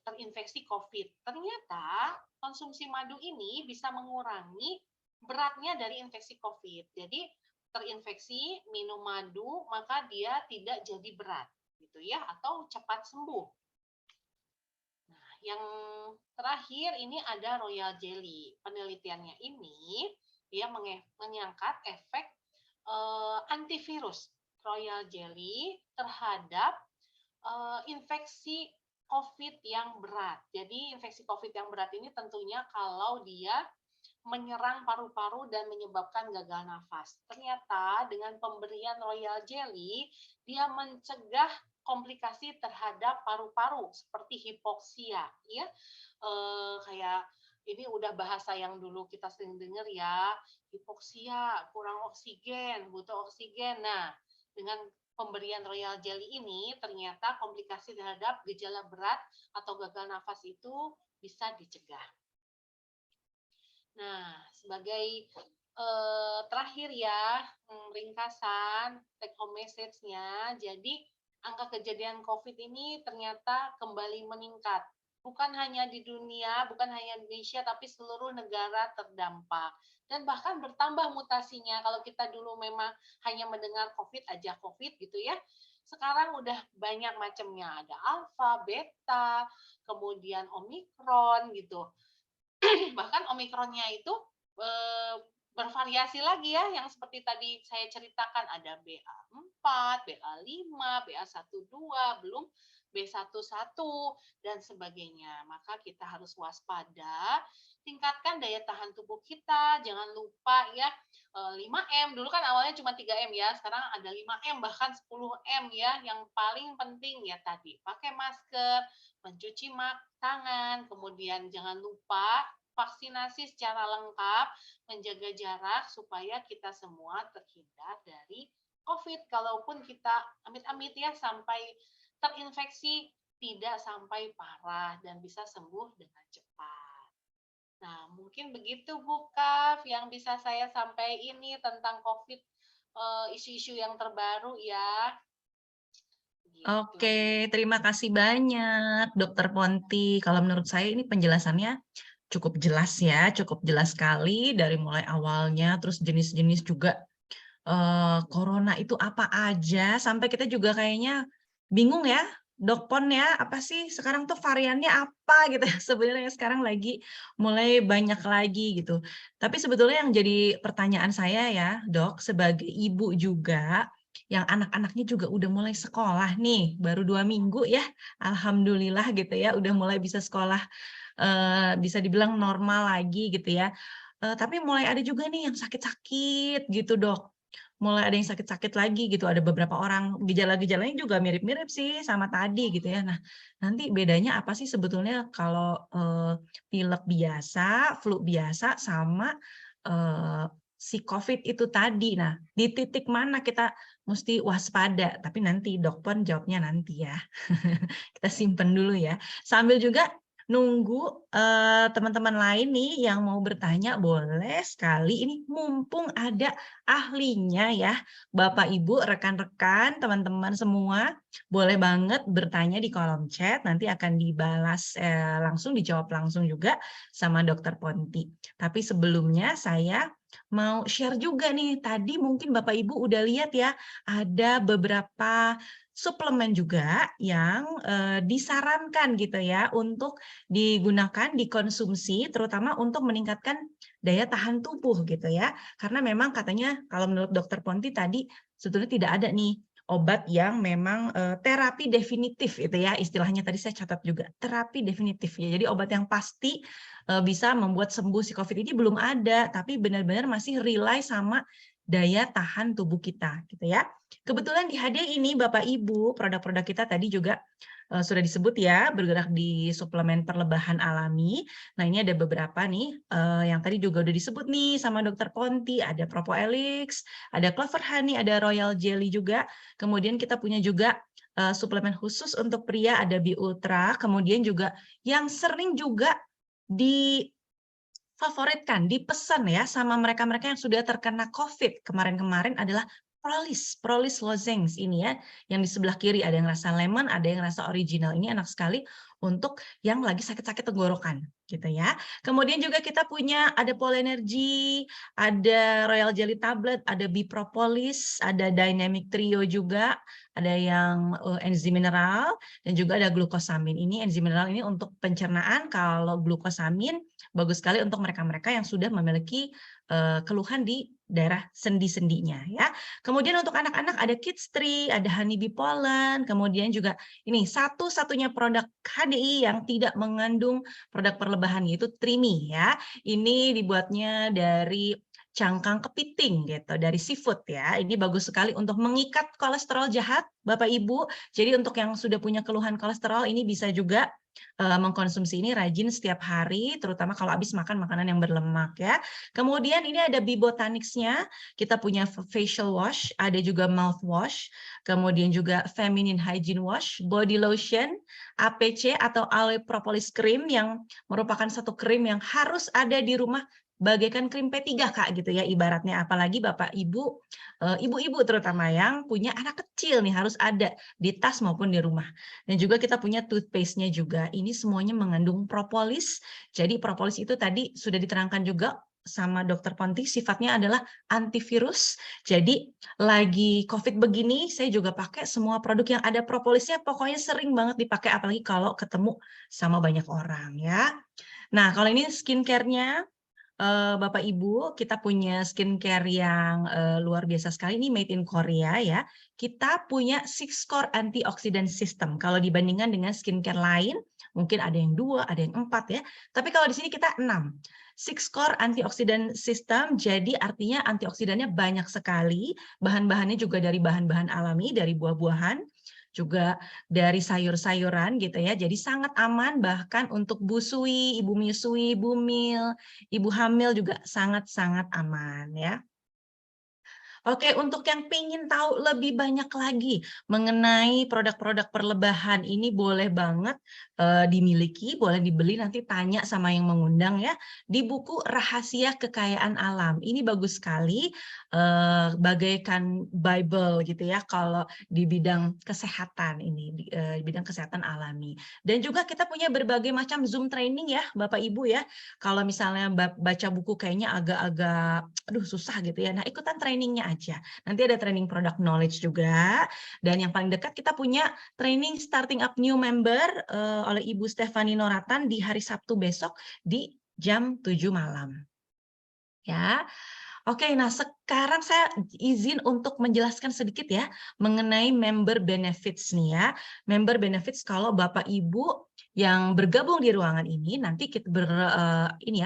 terinfeksi COVID. Ternyata konsumsi madu ini bisa mengurangi beratnya dari infeksi COVID. Jadi terinfeksi minum madu maka dia tidak jadi berat gitu ya atau cepat sembuh. Nah, yang terakhir ini ada royal jelly. Penelitiannya ini dia mengangkat efek antivirus royal jelly terhadap infeksi COVID yang berat. Jadi infeksi COVID yang berat ini tentunya kalau dia menyerang paru-paru dan menyebabkan gagal nafas. Ternyata dengan pemberian royal jelly, dia mencegah komplikasi terhadap paru-paru seperti hipoksia, ya. Kayak ini udah bahasa yang dulu kita sering dengar ya, hipoksia, kurang oksigen, butuh oksigen. Nah, dengan pemberian royal jelly ini ternyata komplikasi terhadap gejala berat atau gagal nafas itu bisa dicegah. Nah, sebagai terakhir ya, ringkasan take home message-nya, jadi angka kejadian COVID ini ternyata kembali meningkat. Bukan hanya di dunia, bukan hanya Indonesia, tapi seluruh negara terdampak. Dan bahkan bertambah mutasinya. Kalau kita dulu memang hanya mendengar COVID aja COVID gitu ya. Sekarang udah banyak macamnya. Ada alfa, beta, kemudian omikron gitu. Bahkan omikronnya itu bervariasi lagi ya, yang seperti tadi saya ceritakan, ada BA4, BA5, BA12, belum B11 dan sebagainya. Maka kita harus waspada, tingkatkan daya tahan tubuh kita, jangan lupa ya 5M, dulu kan awalnya cuma 3M ya, sekarang ada 5M bahkan 10M ya, yang paling penting ya tadi, pakai masker, mencuci tangan, kemudian jangan lupa vaksinasi secara lengkap, menjaga jarak supaya kita semua terhindar dari COVID. Kalaupun kita amit-amit ya sampai terinfeksi, tidak sampai parah dan bisa sembuh dengan cepat. Nah, mungkin begitu Bu Kaf yang bisa saya sampaikan ini tentang COVID, isu-isu yang terbaru ya. Gitu. Oke, terima kasih banyak Dokter Ponti. Kalau menurut saya ini penjelasannya cukup jelas ya, cukup jelas sekali dari mulai awalnya, terus jenis-jenis juga corona itu apa aja, sampai kita juga kayaknya bingung ya, Dok Pon ya, apa sih sekarang tuh variannya apa gitu ya, sebenarnya sekarang lagi mulai banyak lagi gitu. Tapi sebetulnya yang jadi pertanyaan saya ya, Dok, sebagai ibu juga, yang anak-anaknya juga udah mulai sekolah nih, baru 2 minggu ya, alhamdulillah gitu ya, udah mulai bisa sekolah, bisa dibilang normal lagi gitu ya. Tapi mulai ada juga nih yang sakit-sakit gitu, Dok. Mulai ada yang sakit-sakit lagi gitu, ada beberapa orang gejala-gejalanya juga mirip-mirip sih sama tadi gitu ya. Nah, nanti bedanya apa sih sebetulnya kalau, pilek biasa, flu biasa, sama, si COVID itu tadi? Nah, di titik mana kita mesti waspada? Tapi nanti Dok Pon jawabnya nanti ya. Kita simpen dulu ya. Sambil juga nunggu, teman-teman lain nih yang mau bertanya boleh sekali, ini mumpung ada ahlinya ya, Bapak, Ibu, rekan-rekan, teman-teman semua, boleh banget bertanya di kolom chat, nanti akan dibalas, langsung, dijawab langsung juga sama Dokter Ponti. Tapi sebelumnya saya mau share juga nih, tadi mungkin Bapak, Ibu udah lihat ya, ada beberapa suplemen juga yang disarankan gitu ya untuk digunakan, dikonsumsi, terutama untuk meningkatkan daya tahan tubuh gitu ya. Karena memang katanya kalau menurut Dokter Ponti tadi sebetulnya tidak ada nih obat yang memang terapi definitif itu ya, istilahnya tadi saya catat juga, terapi definitif ya. Jadi obat yang pasti bisa membuat sembuh si COVID ini belum ada, tapi benar-benar masih rely sama daya tahan tubuh kita gitu ya. Kebetulan di HD ini Bapak Ibu, produk-produk kita tadi juga sudah disebut ya, bergerak di suplemen perlebahan alami. Nah, ini ada beberapa nih yang tadi juga udah disebut nih sama Dokter Ponti, ada Propoelix, ada Clover Honey, ada Royal Jelly juga. Kemudian kita punya juga suplemen khusus untuk pria, ada Bi Ultra. Kemudian juga yang sering juga difavoritkan, dipesan ya sama mereka-mereka yang sudah terkena COVID kemarin-kemarin adalah Prolis Lozengs ini ya, yang di sebelah kiri ada yang rasa lemon, ada yang rasa original. Ini enak sekali untuk yang lagi sakit-sakit tenggorokan, gitu ya. Kemudian juga kita punya ada Polenergy, ada Royal Jelly Tablet, ada Bipropolis, ada Dynamic Trio juga, ada yang enzim mineral, dan juga ada glukosamin. Ini enzim mineral ini untuk pencernaan, kalau glukosamin bagus sekali untuk mereka-mereka yang sudah memiliki keluhan di daerah sendi-sendinya ya. Kemudian untuk anak-anak ada Kids Tree, ada Honeybee Pollen, kemudian juga ini satu-satunya produk HDI yang tidak mengandung produk perlebahan yaitu Trimi ya. Ini dibuatnya dari cangkang kepiting gitu, dari seafood ya. Ini bagus sekali untuk mengikat kolesterol jahat Bapak Ibu. Jadi untuk yang sudah punya keluhan kolesterol ini bisa juga mengkonsumsi ini rajin setiap hari, terutama kalau habis makan makanan yang berlemak ya. Kemudian ini ada Bibotanics-nya, kita punya facial wash, ada juga mouth wash, kemudian juga feminine hygiene wash, body lotion, APC atau aloe propolis cream yang merupakan satu krim yang harus ada di rumah bagaikan krim P3 Kak gitu ya ibaratnya, apalagi Bapak Ibu, ibu-ibu terutama yang punya anak kecil nih harus ada di tas maupun di rumah. Dan juga kita punya toothpaste-nya juga, ini semuanya mengandung propolis. Jadi propolis itu tadi sudah diterangkan juga sama Dokter Ponti, sifatnya adalah antivirus. Jadi lagi COVID begini, saya juga pakai semua produk yang ada propolisnya, pokoknya sering banget dipakai, apalagi kalau ketemu sama banyak orang ya. Nah, kalau ini skincare-nya, Bapak Ibu, kita punya skincare yang luar biasa sekali, ini made in Korea ya. Kita punya 6 core antioxidant system. Kalau dibandingkan dengan skincare lain, mungkin ada yang 2, ada yang 4 ya. Tapi kalau di sini kita 6. 6 core antioxidant system, jadi artinya antioksidannya banyak sekali. Bahan-bahannya juga dari bahan-bahan alami, dari buah-buahan, juga dari sayur-sayuran gitu ya. Jadi sangat aman bahkan untuk busui, ibu menyusui, bumil, ibu hamil juga sangat-sangat aman ya. Oke, untuk yang pengen tahu lebih banyak lagi mengenai produk-produk perlebahan ini boleh banget dimiliki, boleh dibeli, nanti tanya sama yang mengundang ya, di buku Rahasia Kekayaan Alam. Ini bagus sekali, bagaikan Bible gitu ya kalau di bidang kesehatan ini, di bidang kesehatan alami. Dan juga kita punya berbagai macam Zoom training ya Bapak Ibu ya. Kalau misalnya baca buku kayaknya agak-agak aduh susah gitu ya. Nah, ikutan trainingnya aja. Nanti ada training product knowledge juga. Dan yang paling dekat kita punya training starting up new member oleh Ibu Stefani Noratan di hari Sabtu besok di jam 7 malam. Ya. Oke, nah sekarang saya izin untuk menjelaskan sedikit ya mengenai member benefits nih ya. Member benefits kalau Bapak Ibu yang bergabung di ruangan ini nanti kita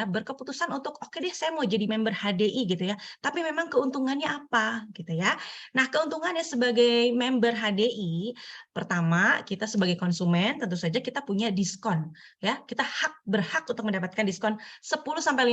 berkeputusan untuk oke deh saya mau jadi member HDI gitu ya. Tapi memang keuntungannya apa gitu ya. Nah, keuntungannya sebagai member HDI pertama kita sebagai konsumen tentu saja kita punya diskon ya. Kita berhak untuk mendapatkan diskon 10-15%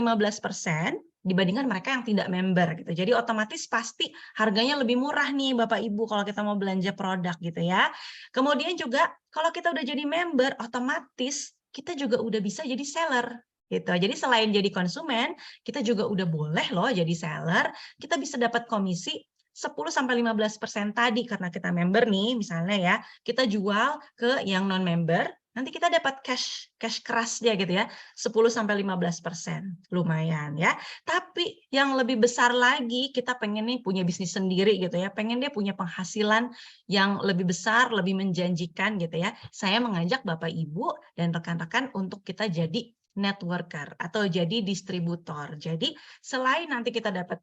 dibandingkan mereka yang tidak member gitu. Jadi otomatis pasti harganya lebih murah nih Bapak Ibu kalau kita mau belanja produk gitu ya. Kemudian juga kalau kita udah jadi member otomatis kita juga udah bisa jadi seller gitu. Jadi selain jadi konsumen, kita juga udah boleh loh jadi seller, kita bisa dapat komisi 10-15% tadi karena kita member nih misalnya ya, kita jual ke yang non member, nanti kita dapat cash keras dia gitu ya, 10-15%. Lumayan ya. Tapi yang lebih besar lagi, kita pengen nih punya bisnis sendiri gitu ya, pengen dia punya penghasilan yang lebih besar, lebih menjanjikan gitu ya. Saya mengajak Bapak Ibu dan rekan-rekan untuk kita jadi networker atau jadi distributor. Jadi selain nanti kita dapat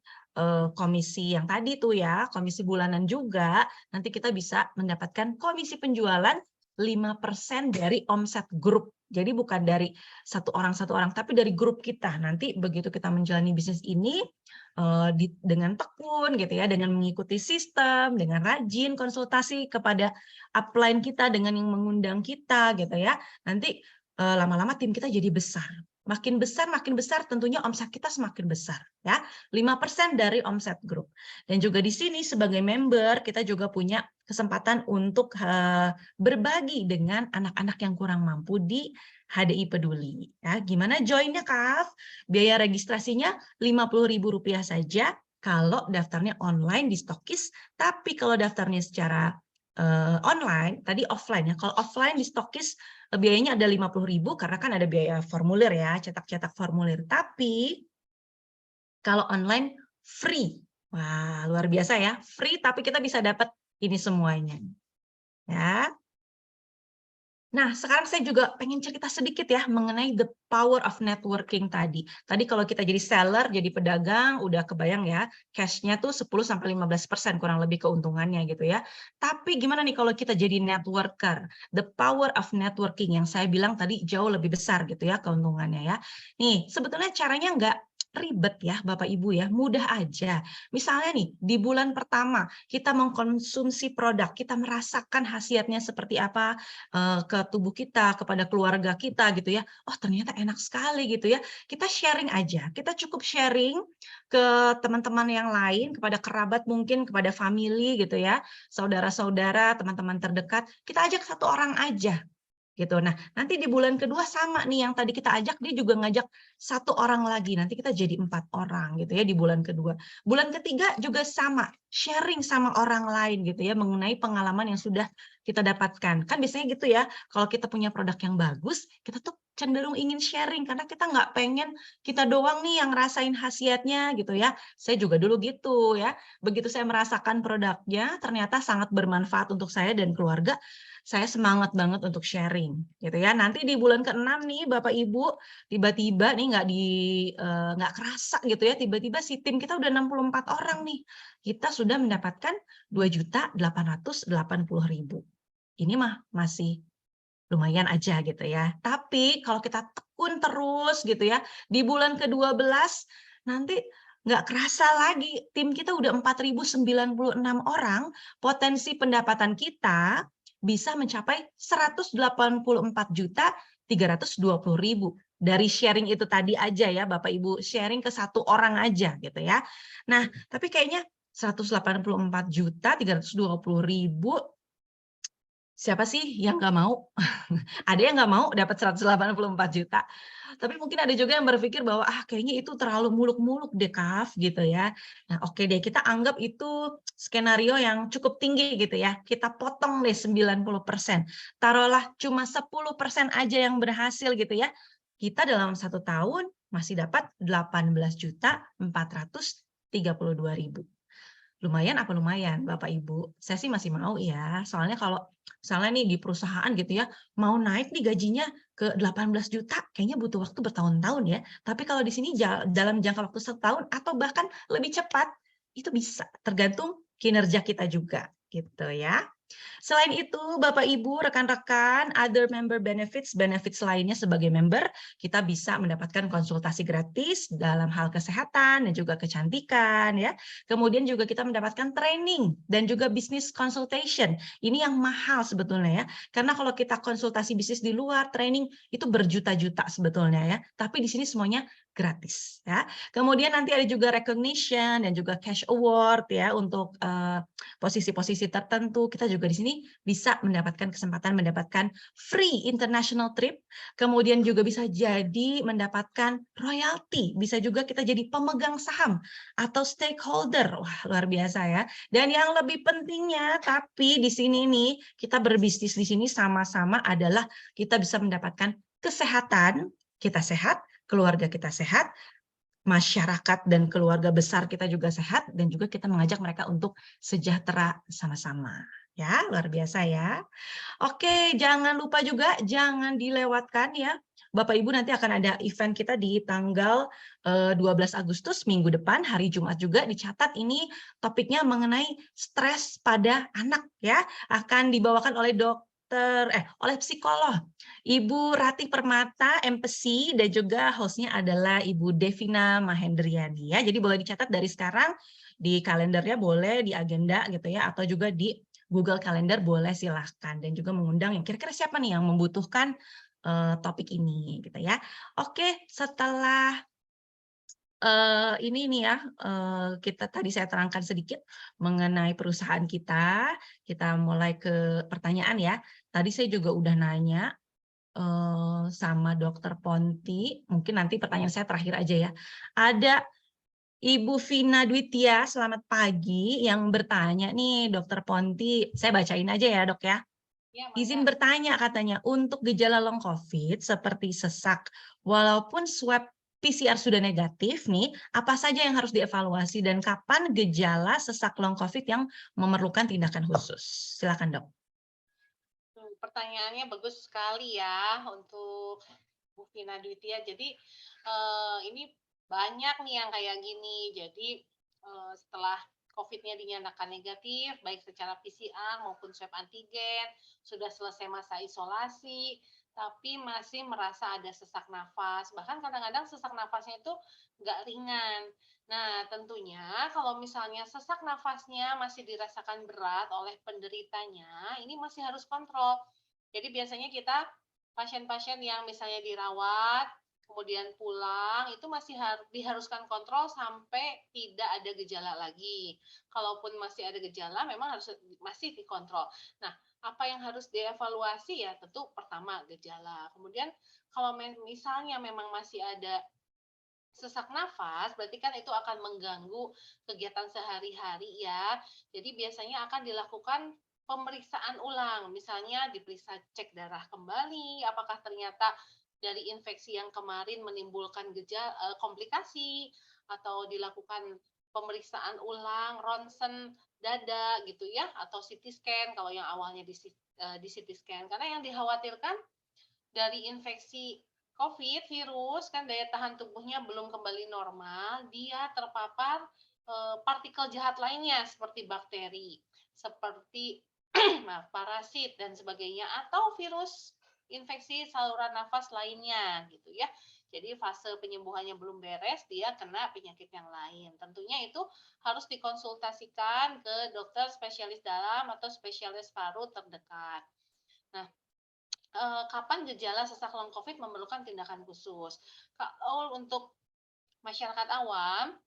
komisi yang tadi tuh ya, komisi bulanan juga, nanti kita bisa mendapatkan komisi penjualan 5% dari omset grup. Jadi bukan dari satu orang, tapi dari grup kita. Nanti begitu kita menjalani bisnis ini dengan tekun gitu ya, dengan mengikuti sistem, dengan rajin konsultasi kepada upline kita, dengan yang mengundang kita gitu ya. Nanti lama-lama tim kita jadi besar. Makin besar tentunya omset kita semakin besar ya. 5% dari omset grup. Dan juga di sini sebagai member kita juga punya kesempatan untuk berbagi dengan anak-anak yang kurang mampu di HDI Peduli. Ya, gimana joinnya, Kak? Biaya registrasinya Rp50.000 saja kalau daftarnya online di Stokis, tapi kalau daftarnya secara online, tadi offline ya. Kalau offline di Stokis biayanya ada 50.000 karena kan ada biaya formulir ya, cetak-cetak formulir. Tapi kalau online free. Wah, luar biasa ya. Free tapi kita bisa dapat ini semuanya. Ya. Nah, sekarang saya juga pengen cerita sedikit ya mengenai the power of networking tadi. Tadi kalau kita jadi seller, jadi pedagang, udah kebayang ya, cash-nya tuh 10-15% kurang lebih keuntungannya gitu ya. Tapi gimana nih kalau kita jadi networker? The power of networking yang saya bilang tadi jauh lebih besar gitu ya keuntungannya ya. Nih, sebetulnya caranya nggak ribet ya Bapak Ibu ya, mudah aja. Misalnya nih, di bulan pertama kita mengkonsumsi produk, kita merasakan khasiatnya seperti apa, ke tubuh kita, kepada keluarga kita gitu ya. Oh, ternyata enak sekali gitu ya. Kita sharing aja. Kita cukup sharing ke teman-teman yang lain, kepada kerabat mungkin, kepada family gitu ya. Saudara-saudara, teman-teman terdekat, kita ajak satu orang aja gitu. Nah, nanti di bulan kedua sama nih yang tadi kita ajak, dia juga ngajak satu orang lagi. Nanti kita jadi 4 orang gitu ya di bulan kedua. Bulan ketiga juga sama, sharing sama orang lain gitu ya mengenai pengalaman yang sudah kita dapatkan. Kan biasanya gitu ya, kalau kita punya produk yang bagus, kita tuh cenderung ingin sharing karena kita nggak pengen kita doang nih yang ngerasain khasiatnya gitu ya. Saya juga dulu gitu ya. Begitu saya merasakan produknya ternyata sangat bermanfaat untuk saya dan keluarga, saya semangat banget untuk sharing gitu ya. Nanti di bulan ke-6 nih Bapak Ibu, tiba-tiba nih nggak kerasa gitu ya, tiba-tiba si tim kita udah 64 orang nih. Kita sudah mendapatkan 2.880.000. Ini mah masih lumayan aja gitu ya. Tapi kalau kita tekun terus gitu ya, di bulan ke-12 nanti nggak kerasa lagi tim kita udah 4.096 orang, potensi pendapatan kita bisa mencapai 184.320.000 dari sharing itu tadi aja ya Bapak Ibu, sharing ke satu orang aja gitu ya. Nah, tapi kayaknya 184.320.000 siapa sih yang nggak mau? Ada yang nggak mau dapat 184 juta. Tapi mungkin ada juga yang berpikir bahwa, ah kayaknya itu terlalu muluk-muluk deh, Kaf, gitu ya. Nah oke deh, kita anggap itu skenario yang cukup tinggi gitu ya. Kita potong deh 90%. Taruhlah cuma 10% aja yang berhasil gitu ya. Kita dalam 1 tahun masih dapat 18.432.000. Lumayan apa lumayan, Bapak Ibu? Saya sih masih mau ya. Soalnya kalau misalnya nih di perusahaan gitu ya, mau naik nih gajinya ke 18 juta, kayaknya butuh waktu bertahun-tahun ya. Tapi kalau di sini dalam jangka waktu 1 tahun atau bahkan lebih cepat, itu bisa. Tergantung kinerja kita juga gitu ya. Selain itu, Bapak Ibu, rekan-rekan, other member benefits, benefits lainnya sebagai member, kita bisa mendapatkan konsultasi gratis dalam hal kesehatan dan juga kecantikan ya. Kemudian juga kita mendapatkan training dan juga business consultation. Ini yang mahal sebetulnya ya. Karena kalau kita konsultasi bisnis di luar, training itu berjuta-juta sebetulnya ya. Tapi di sini semuanya gratis ya. Kemudian nanti ada juga recognition dan juga cash award ya untuk posisi-posisi tertentu. Kita juga di sini bisa mendapatkan kesempatan mendapatkan free international trip, kemudian juga bisa jadi mendapatkan royalti, bisa juga kita jadi pemegang saham atau stakeholder. Wah, luar biasa ya. Dan yang lebih pentingnya, tapi di sini nih kita berbisnis di sini sama-sama adalah kita bisa mendapatkan kesehatan, kita sehat, keluarga kita sehat, masyarakat dan keluarga besar kita juga sehat, dan juga kita mengajak mereka untuk sejahtera sama-sama. Ya, luar biasa ya. Oke, jangan lupa juga, jangan dilewatkan ya, Bapak Ibu nanti akan ada event kita di tanggal 12 Agustus minggu depan, hari Jumat juga dicatat ini topiknya mengenai stres pada anak ya, akan dibawakan oleh oleh psikolog Ibu Ratih Permata, MPC, dan juga hostnya adalah Ibu Devina Mahendriani ya. Jadi boleh dicatat dari sekarang di kalendernya, boleh di agenda gitu ya, atau juga di Google Calendar boleh silahkan, dan juga mengundang yang kira-kira siapa nih yang membutuhkan topik ini gitu ya. Oke, setelah ini nih ya, kita tadi saya terangkan sedikit mengenai perusahaan kita mulai ke pertanyaan ya. Tadi saya juga udah nanya sama Dokter Ponti, mungkin nanti pertanyaan saya terakhir aja ya. Ada Ibu Vina Dwitia, selamat pagi, yang bertanya nih, Dokter Ponti, saya bacain aja ya dok ya. Ya, Izin mangga. bertanya katanya, untuk gejala long COVID seperti sesak, walaupun swab PCR sudah negatif nih, apa saja yang harus dievaluasi dan kapan gejala sesak long COVID yang memerlukan tindakan khusus? Silakan dok. Pertanyaannya bagus sekali ya untuk Bu Vina Dwitia. Jadi ini banyak nih yang kayak gini. Jadi setelah COVID-nya dinyatakan negatif, baik secara PCR maupun swab antigen, sudah selesai masa isolasi, tapi masih merasa ada sesak nafas. Bahkan kadang-kadang sesak nafasnya itu nggak ringan. Nah, tentunya kalau misalnya sesak nafasnya masih dirasakan berat oleh penderitanya, ini masih harus kontrol. Jadi biasanya kita pasien-pasien yang misalnya dirawat, kemudian pulang, itu masih diharuskan kontrol sampai tidak ada gejala lagi. Kalaupun masih ada gejala, memang harus masih dikontrol. Nah, apa yang harus dievaluasi ya tentu pertama gejala. Kemudian kalau misalnya memang masih ada sesak nafas, berarti kan itu akan mengganggu kegiatan sehari-hari ya. Jadi biasanya akan dilakukan pemeriksaan ulang, misalnya diperiksa cek darah kembali, apakah ternyata dari infeksi yang kemarin menimbulkan komplikasi, atau dilakukan pemeriksaan ulang, ronsen dada gitu ya, atau CT scan kalau yang awalnya di CT scan. Karena yang dikhawatirkan dari infeksi COVID, virus, kan daya tahan tubuhnya belum kembali normal, dia terpapar partikel jahat lainnya seperti bakteri, seperti parasit dan sebagainya, atau virus infeksi saluran nafas lainnya gitu ya. Jadi fase penyembuhannya belum beres, dia kena penyakit yang lain. Tentunya itu harus dikonsultasikan ke dokter spesialis dalam atau spesialis paru terdekat. Nah, kapan gejala sesak long COVID memerlukan tindakan khusus. Kalau untuk masyarakat awam,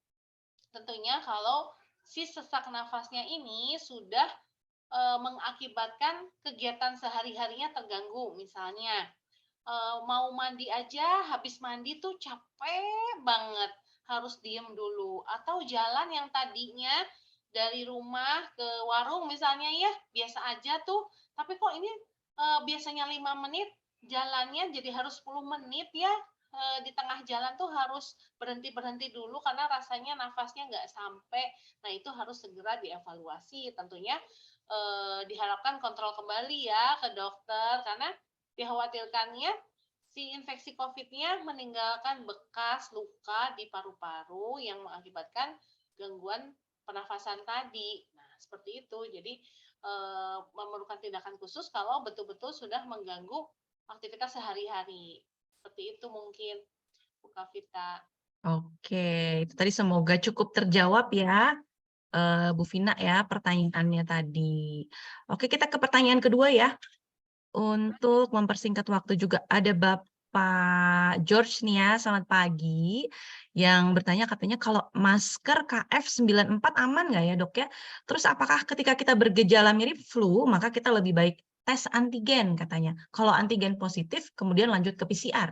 tentunya kalau si sesak nafasnya ini sudah mengakibatkan kegiatan sehari-harinya terganggu. Misalnya, mau mandi aja, habis mandi tuh capek banget, harus diem dulu. Atau jalan yang tadinya dari rumah ke warung misalnya ya, biasa aja tuh, tapi kok ini biasanya 5 menit, jalannya jadi harus 10 menit ya, di tengah jalan tuh harus berhenti-berhenti dulu karena rasanya nafasnya nggak sampai. Nah, itu harus segera dievaluasi. Tentunya diharapkan kontrol kembali ya ke dokter, karena dikhawatirkannya si infeksi COVID-nya meninggalkan bekas luka di paru-paru yang mengakibatkan gangguan pernafasan tadi. Nah, seperti itu. Jadi memerlukan tindakan khusus kalau betul-betul sudah mengganggu aktivitas sehari-hari. Seperti itu mungkin, Bu Kavita. Oke, itu tadi semoga cukup terjawab ya, Bu Vina ya pertanyaannya tadi. Oke, kita ke pertanyaan kedua ya. Untuk mempersingkat waktu juga ada Bapak George nih ya, selamat pagi, yang bertanya katanya kalau masker KF94 aman nggak ya dok ya? Terus apakah ketika kita bergejala mirip flu, maka kita lebih baik tes antigen katanya. Kalau antigen positif, kemudian lanjut ke PCR.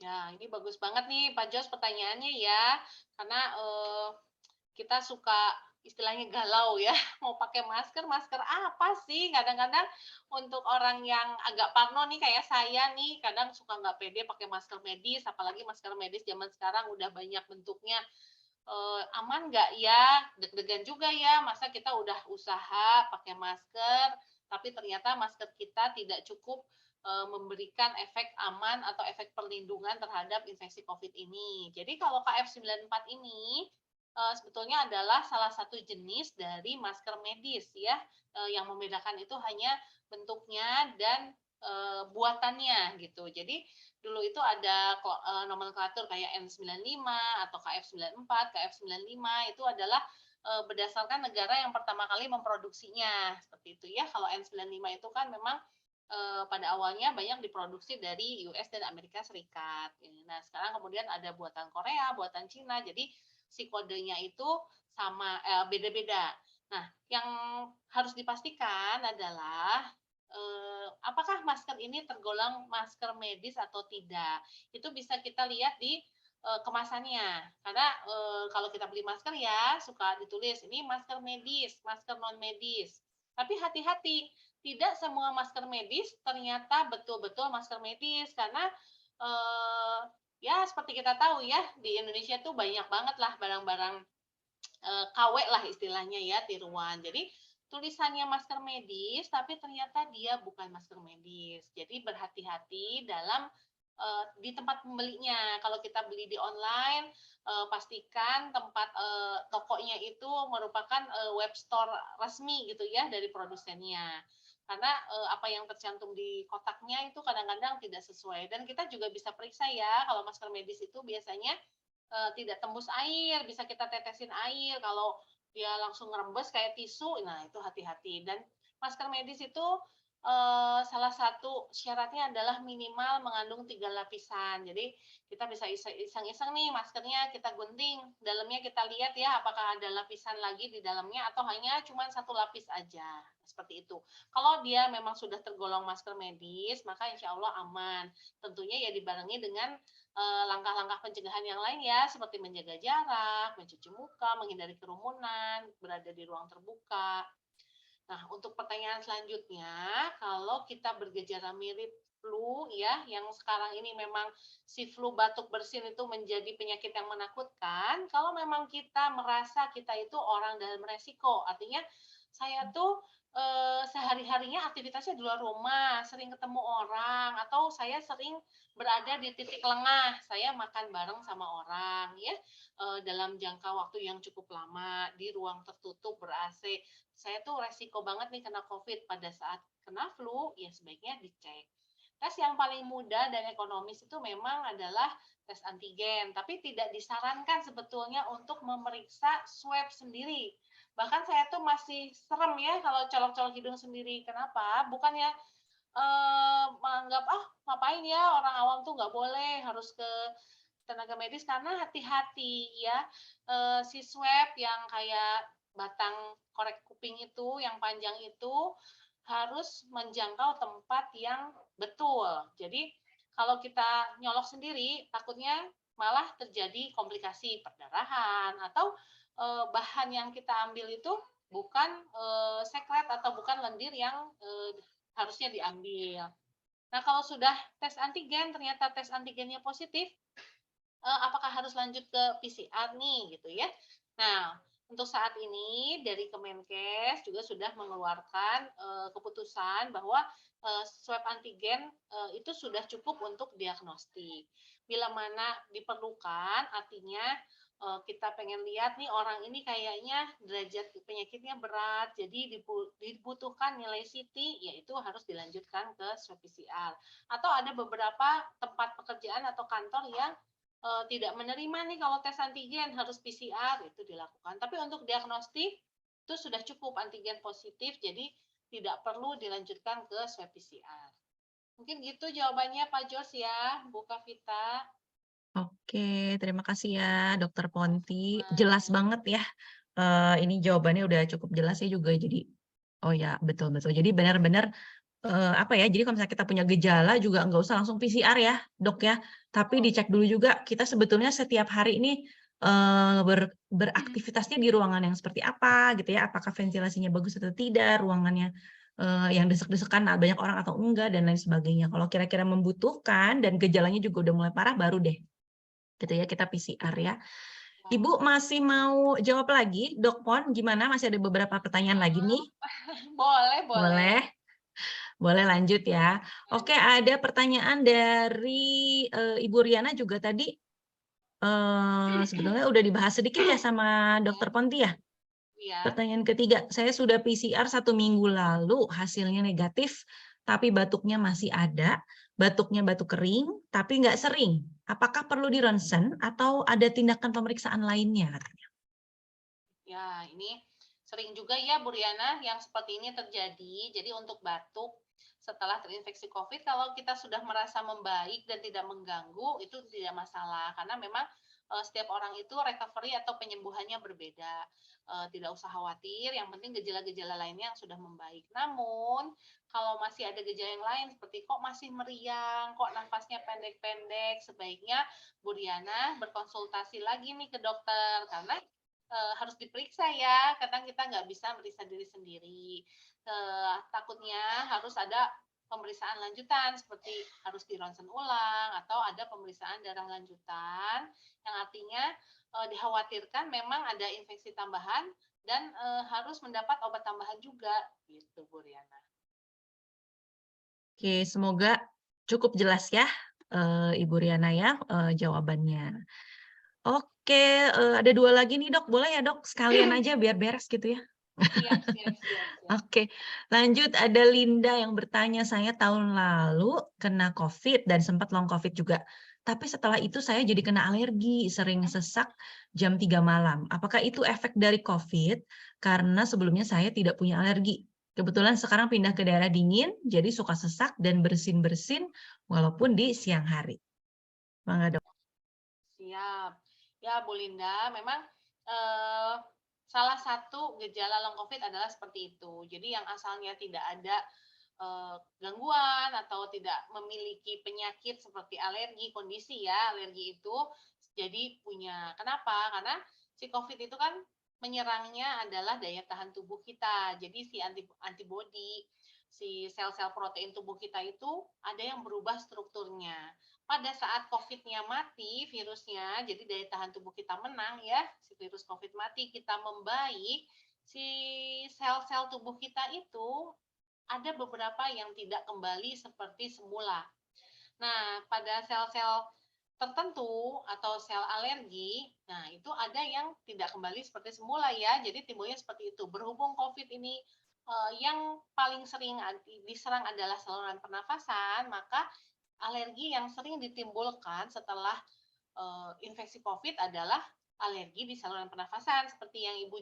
Ya, ini bagus banget nih Pak Jos pertanyaannya ya. Karena kita suka istilahnya galau ya, mau pakai masker, masker apa sih? Kadang-kadang untuk orang yang agak parno nih kayak saya nih, kadang suka nggak pede pakai masker medis, apalagi masker medis zaman sekarang udah banyak bentuknya. Aman nggak ya? Deg-degan juga ya, masa kita udah usaha pakai masker, tapi ternyata masker kita tidak cukup memberikan efek aman atau efek perlindungan terhadap infeksi COVID ini. Jadi kalau KF94 ini sebetulnya adalah salah satu jenis dari masker medis ya, yang membedakan itu hanya bentuknya dan buatannya gitu. Jadi dulu itu ada nomenklatur kayak N95 atau KF94, KF95 itu adalah berdasarkan negara yang pertama kali memproduksinya seperti itu ya. Kalau N95 itu kan memang pada awalnya banyak diproduksi dari US dan Amerika Serikat. Nah, sekarang kemudian ada buatan Korea, buatan Cina, jadi si kodenya itu sama beda-beda. Nah, yang harus dipastikan adalah apakah masker ini tergolong masker medis atau tidak. Itu bisa kita lihat di kemasannya. Karena kalau kita beli masker ya suka ditulis ini masker medis, masker non medis. Tapi hati-hati, tidak semua masker medis ternyata betul-betul masker medis karena ya seperti kita tahu ya di Indonesia tuh banyak banget lah barang-barang KW lah istilahnya ya tiruan. Jadi tulisannya masker medis tapi ternyata dia bukan masker medis. Jadi berhati-hati dalam di tempat pembelinya. Kalau kita beli di online pastikan tempat tokonya itu merupakan web store resmi gitu ya dari produsennya. Karena apa yang tercantum di kotaknya itu kadang-kadang tidak sesuai dan kita juga bisa periksa ya kalau masker medis itu biasanya tidak tembus air, bisa kita tetesin air. Kalau dia langsung ngerembes kayak tisu, nah itu hati-hati. Dan masker medis itu salah satu syaratnya adalah minimal mengandung 3 lapisan. Jadi kita bisa iseng-iseng nih maskernya kita gunting, dalamnya kita lihat ya apakah ada lapisan lagi di dalamnya atau hanya cuma 1 lapis aja. Seperti itu. Kalau dia memang sudah tergolong masker medis, maka insya Allah aman. Tentunya ya dibarengi dengan langkah-langkah pencegahan yang lain ya, seperti menjaga jarak, mencuci muka, menghindari kerumunan, berada di ruang terbuka. Nah, untuk pertanyaan selanjutnya, kalau kita bergejala mirip flu ya, yang sekarang ini memang si flu batuk bersin itu menjadi penyakit yang menakutkan, kalau memang kita merasa kita itu orang dalam resiko, artinya saya tuh sehari-harinya aktivitasnya di luar rumah, sering ketemu orang, atau saya sering berada di titik lengah, saya makan bareng sama orang ya, dalam jangka waktu yang cukup lama di ruang tertutup ber-AC. Saya tuh resiko banget nih kena COVID pada saat kena flu, ya sebaiknya dicek. Tes yang paling mudah dan ekonomis itu memang adalah tes antigen, tapi tidak disarankan sebetulnya untuk memeriksa swab sendiri. Bahkan saya tuh masih serem ya kalau colok-colok hidung sendiri. Kenapa? Bukannya menganggap ngapain ya orang awam tuh nggak boleh harus ke tenaga medis karena hati-hati ya si swab yang kayak batang korek kuping itu yang panjang itu harus menjangkau tempat yang betul. Jadi kalau kita nyolok sendiri takutnya malah terjadi komplikasi perdarahan atau bahan yang kita ambil itu bukan sekret atau bukan lendir yang harusnya diambil. Nah, kalau sudah tes antigen ternyata tes antigennya positif, apakah harus lanjut ke PCR nih gitu ya. Nah, untuk saat ini dari Kemenkes juga sudah mengeluarkan keputusan bahwa swab antigen itu sudah cukup untuk diagnostik. Bila mana diperlukan, artinya kita pengen lihat nih orang ini kayaknya derajat penyakitnya berat, jadi dibutuhkan nilai CT, yaitu harus dilanjutkan ke swab PCR. Atau ada beberapa tempat pekerjaan atau kantor yang tidak menerima nih kalau tes antigen harus PCR itu dilakukan. Tapi untuk diagnostik itu sudah cukup antigen positif, jadi tidak perlu dilanjutkan ke swab PCR. Mungkin gitu jawabannya Pak Jos ya, Bu Kavita. Oke, terima kasih ya Dokter Ponti. Nah, Jelas banget ya. Ini jawabannya udah cukup jelas ya juga. Jadi, oh ya betul-betul. Jadi benar-benar apa ya? Jadi kalau misalnya kita punya gejala juga nggak usah langsung PCR ya, Dok ya. Tapi dicek dulu juga kita sebetulnya setiap hari ini beraktivitasnya di ruangan yang seperti apa gitu ya. Apakah ventilasinya bagus atau tidak, ruangannya yang desek-desekan banyak orang atau enggak dan lain sebagainya. Kalau kira-kira membutuhkan dan gejalanya juga udah mulai parah baru deh gitu ya, kita PCR ya. Ibu masih mau jawab lagi, Dok Pon, gimana? Masih ada beberapa pertanyaan lagi nih? boleh, boleh. Boleh. Boleh lanjut ya. Oke, Lanjut. ada pertanyaan dari, Ibu Riana juga tadi, sebetulnya udah dibahas sedikit ya sama Ya, Dokter Ponti ya? iya. Pertanyaan ketiga, saya sudah PCR 1 minggu lalu, hasilnya negatif, tapi batuknya masih ada, batuknya batuk kering, tapi nggak sering. Apakah perlu di-ronsen atau ada tindakan pemeriksaan lainnya? Katanya. Ya, ini sering juga ya Bu Riana yang seperti ini terjadi. Jadi untuk batuk setelah terinfeksi COVID, kalau kita sudah merasa membaik dan tidak mengganggu, itu tidak masalah. Karena memang setiap orang itu recovery atau penyembuhannya berbeda. Tidak usah khawatir, yang penting gejala-gejala lainnya yang sudah membaik. Namun, kalau masih ada gejala yang lain, seperti kok masih meriang, kok nafasnya pendek-pendek, sebaiknya Bu Riana berkonsultasi lagi nih ke dokter. Karena harus diperiksa ya, kadang kita nggak bisa meriksa diri sendiri. Takutnya harus ada pemeriksaan lanjutan, seperti harus di-ronsen ulang atau ada pemeriksaan darah lanjutan, yang artinya dikhawatirkan memang ada infeksi tambahan dan harus mendapat obat tambahan juga, gitu Bu Riana. Oke, semoga cukup jelas ya, Ibu Riana ya, jawabannya. Oke, ada 2 lagi nih Dok, boleh ya Dok? Sekalian aja biar beres gitu ya. Siap, siap, siap, siap. Oke, lanjut ada Linda yang bertanya, "Saya tahun lalu kena COVID dan sempat long COVID juga. Tapi setelah itu saya jadi kena alergi, sering sesak jam 3 malam. Apakah itu efek dari COVID? Karena sebelumnya saya tidak punya alergi. Kebetulan sekarang pindah ke daerah dingin, jadi suka sesak dan bersin-bersin walaupun di siang hari." Mangga Dok. Siap. Ya, Bu Linda, memang eh, salah satu gejala long COVID adalah seperti itu. Jadi yang asalnya tidak ada gangguan atau tidak memiliki penyakit seperti alergi, kondisi ya, alergi itu jadi punya. Kenapa? Karena si COVID itu kan menyerangnya adalah daya tahan tubuh kita. Jadi si antibody, si sel-sel protein tubuh kita itu ada yang berubah strukturnya. Pada saat COVID-nya mati, virusnya, jadi daya tahan tubuh kita menang ya, si virus COVID mati, kita membaik, si sel-sel tubuh kita itu ada beberapa yang tidak kembali seperti semula. Nah, pada sel-sel tertentu atau sel alergi, nah itu ada yang tidak kembali seperti semula ya. Jadi timbulnya seperti itu. Berhubung COVID ini yang paling sering diserang adalah saluran pernafasan, maka alergi yang sering ditimbulkan setelah infeksi COVID adalah alergi di saluran pernafasan seperti yang Ibu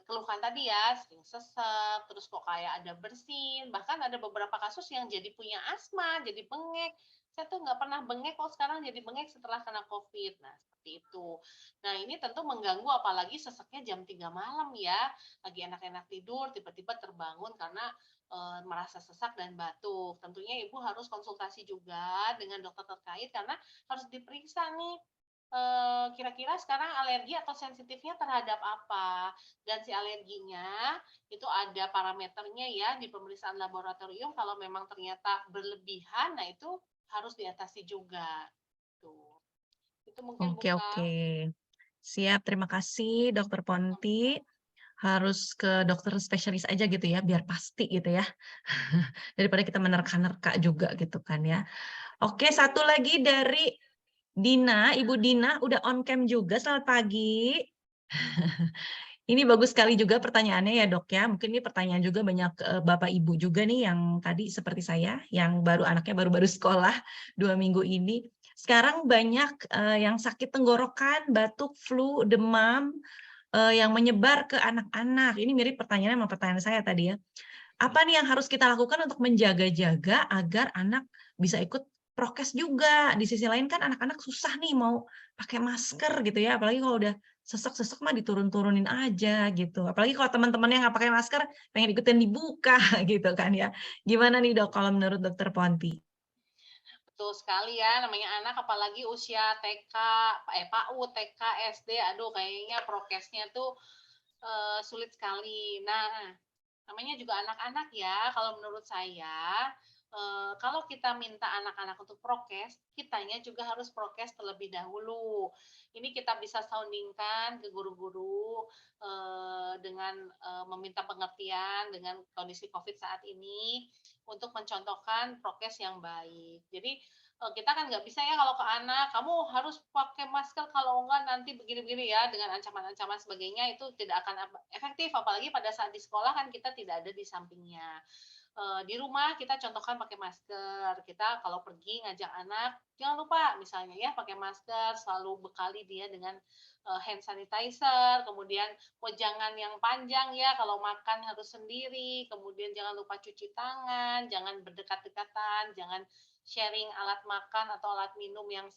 keluhkan tadi ya, sering sesak, terus kok kayak ada bersin, bahkan ada beberapa kasus yang jadi punya asma, jadi bengek. Saya tuh nggak pernah bengek kok sekarang jadi bengek setelah kena COVID. Nah, seperti itu. Nah, ini tentu mengganggu apalagi sesaknya jam 3 malam ya. Lagi enak-enak tidur, tiba-tiba terbangun karena merasa sesak dan batuk. Tentunya Ibu harus konsultasi juga dengan dokter terkait karena harus diperiksa nih kira-kira sekarang alergi atau sensitifnya terhadap apa. Dan si alerginya itu ada parameternya ya di pemeriksaan laboratorium kalau memang ternyata berlebihan, nah itu harus diatasi juga. Tuh. Itu mungkin Oke, buka. oke. Siap, terima kasih Dokter Ponti. Harus ke dokter spesialis aja gitu ya, biar pasti gitu ya. Daripada kita menerka-nerka juga gitu kan ya. Oke, satu lagi dari Dina, Ibu Dina udah on cam juga, selamat pagi. Ini bagus sekali juga pertanyaannya ya Dok ya. Mungkin ini pertanyaan juga banyak Bapak Ibu juga nih yang tadi seperti saya, yang anaknya baru-baru sekolah 2 minggu ini. Sekarang banyak yang sakit tenggorokan, batuk, flu, demam, yang menyebar ke anak-anak. Ini mirip pertanyaan sama pertanyaan saya tadi ya. Apa nih yang harus kita lakukan untuk menjaga-jaga agar anak bisa ikut prokes juga? Di sisi lain kan anak-anak susah nih mau pakai masker gitu ya, apalagi kalau udah sesek-sesek mah diturun-turunin aja gitu. Apalagi kalau teman-temannya nggak pakai masker, pengen ikutin dibuka gitu kan ya. Gimana nih Dok kalau menurut Dokter Ponti? Betul sekali ya, namanya anak apalagi usia TK, PAUD, TK, SD, aduh kayaknya prokesnya tuh sulit sekali. Nah, namanya juga anak-anak ya, kalau menurut saya, kalau kita minta anak-anak untuk prokes, kitanya juga harus prokes terlebih dahulu. Ini kita bisa soundingkan ke guru-guru, dengan, meminta pengertian dengan kondisi COVID saat ini. untuk mencontohkan prokes yang baik. Jadi kita kan nggak bisa ya kalau ke anak, kamu harus pakai masker kalau enggak nanti begini-begini ya, dengan ancaman-ancaman sebagainya itu tidak akan efektif, apalagi pada saat di sekolah kan kita tidak ada di sampingnya. Di rumah kita contohkan pakai masker, kita kalau pergi ngajak anak, jangan lupa misalnya ya pakai masker, selalu bekali dia dengan, hand sanitizer, kemudian wejangan yang panjang ya, kalau makan harus sendiri, kemudian jangan lupa cuci tangan, jangan berdekat-dekatan, jangan sharing alat makan atau alat minum yang,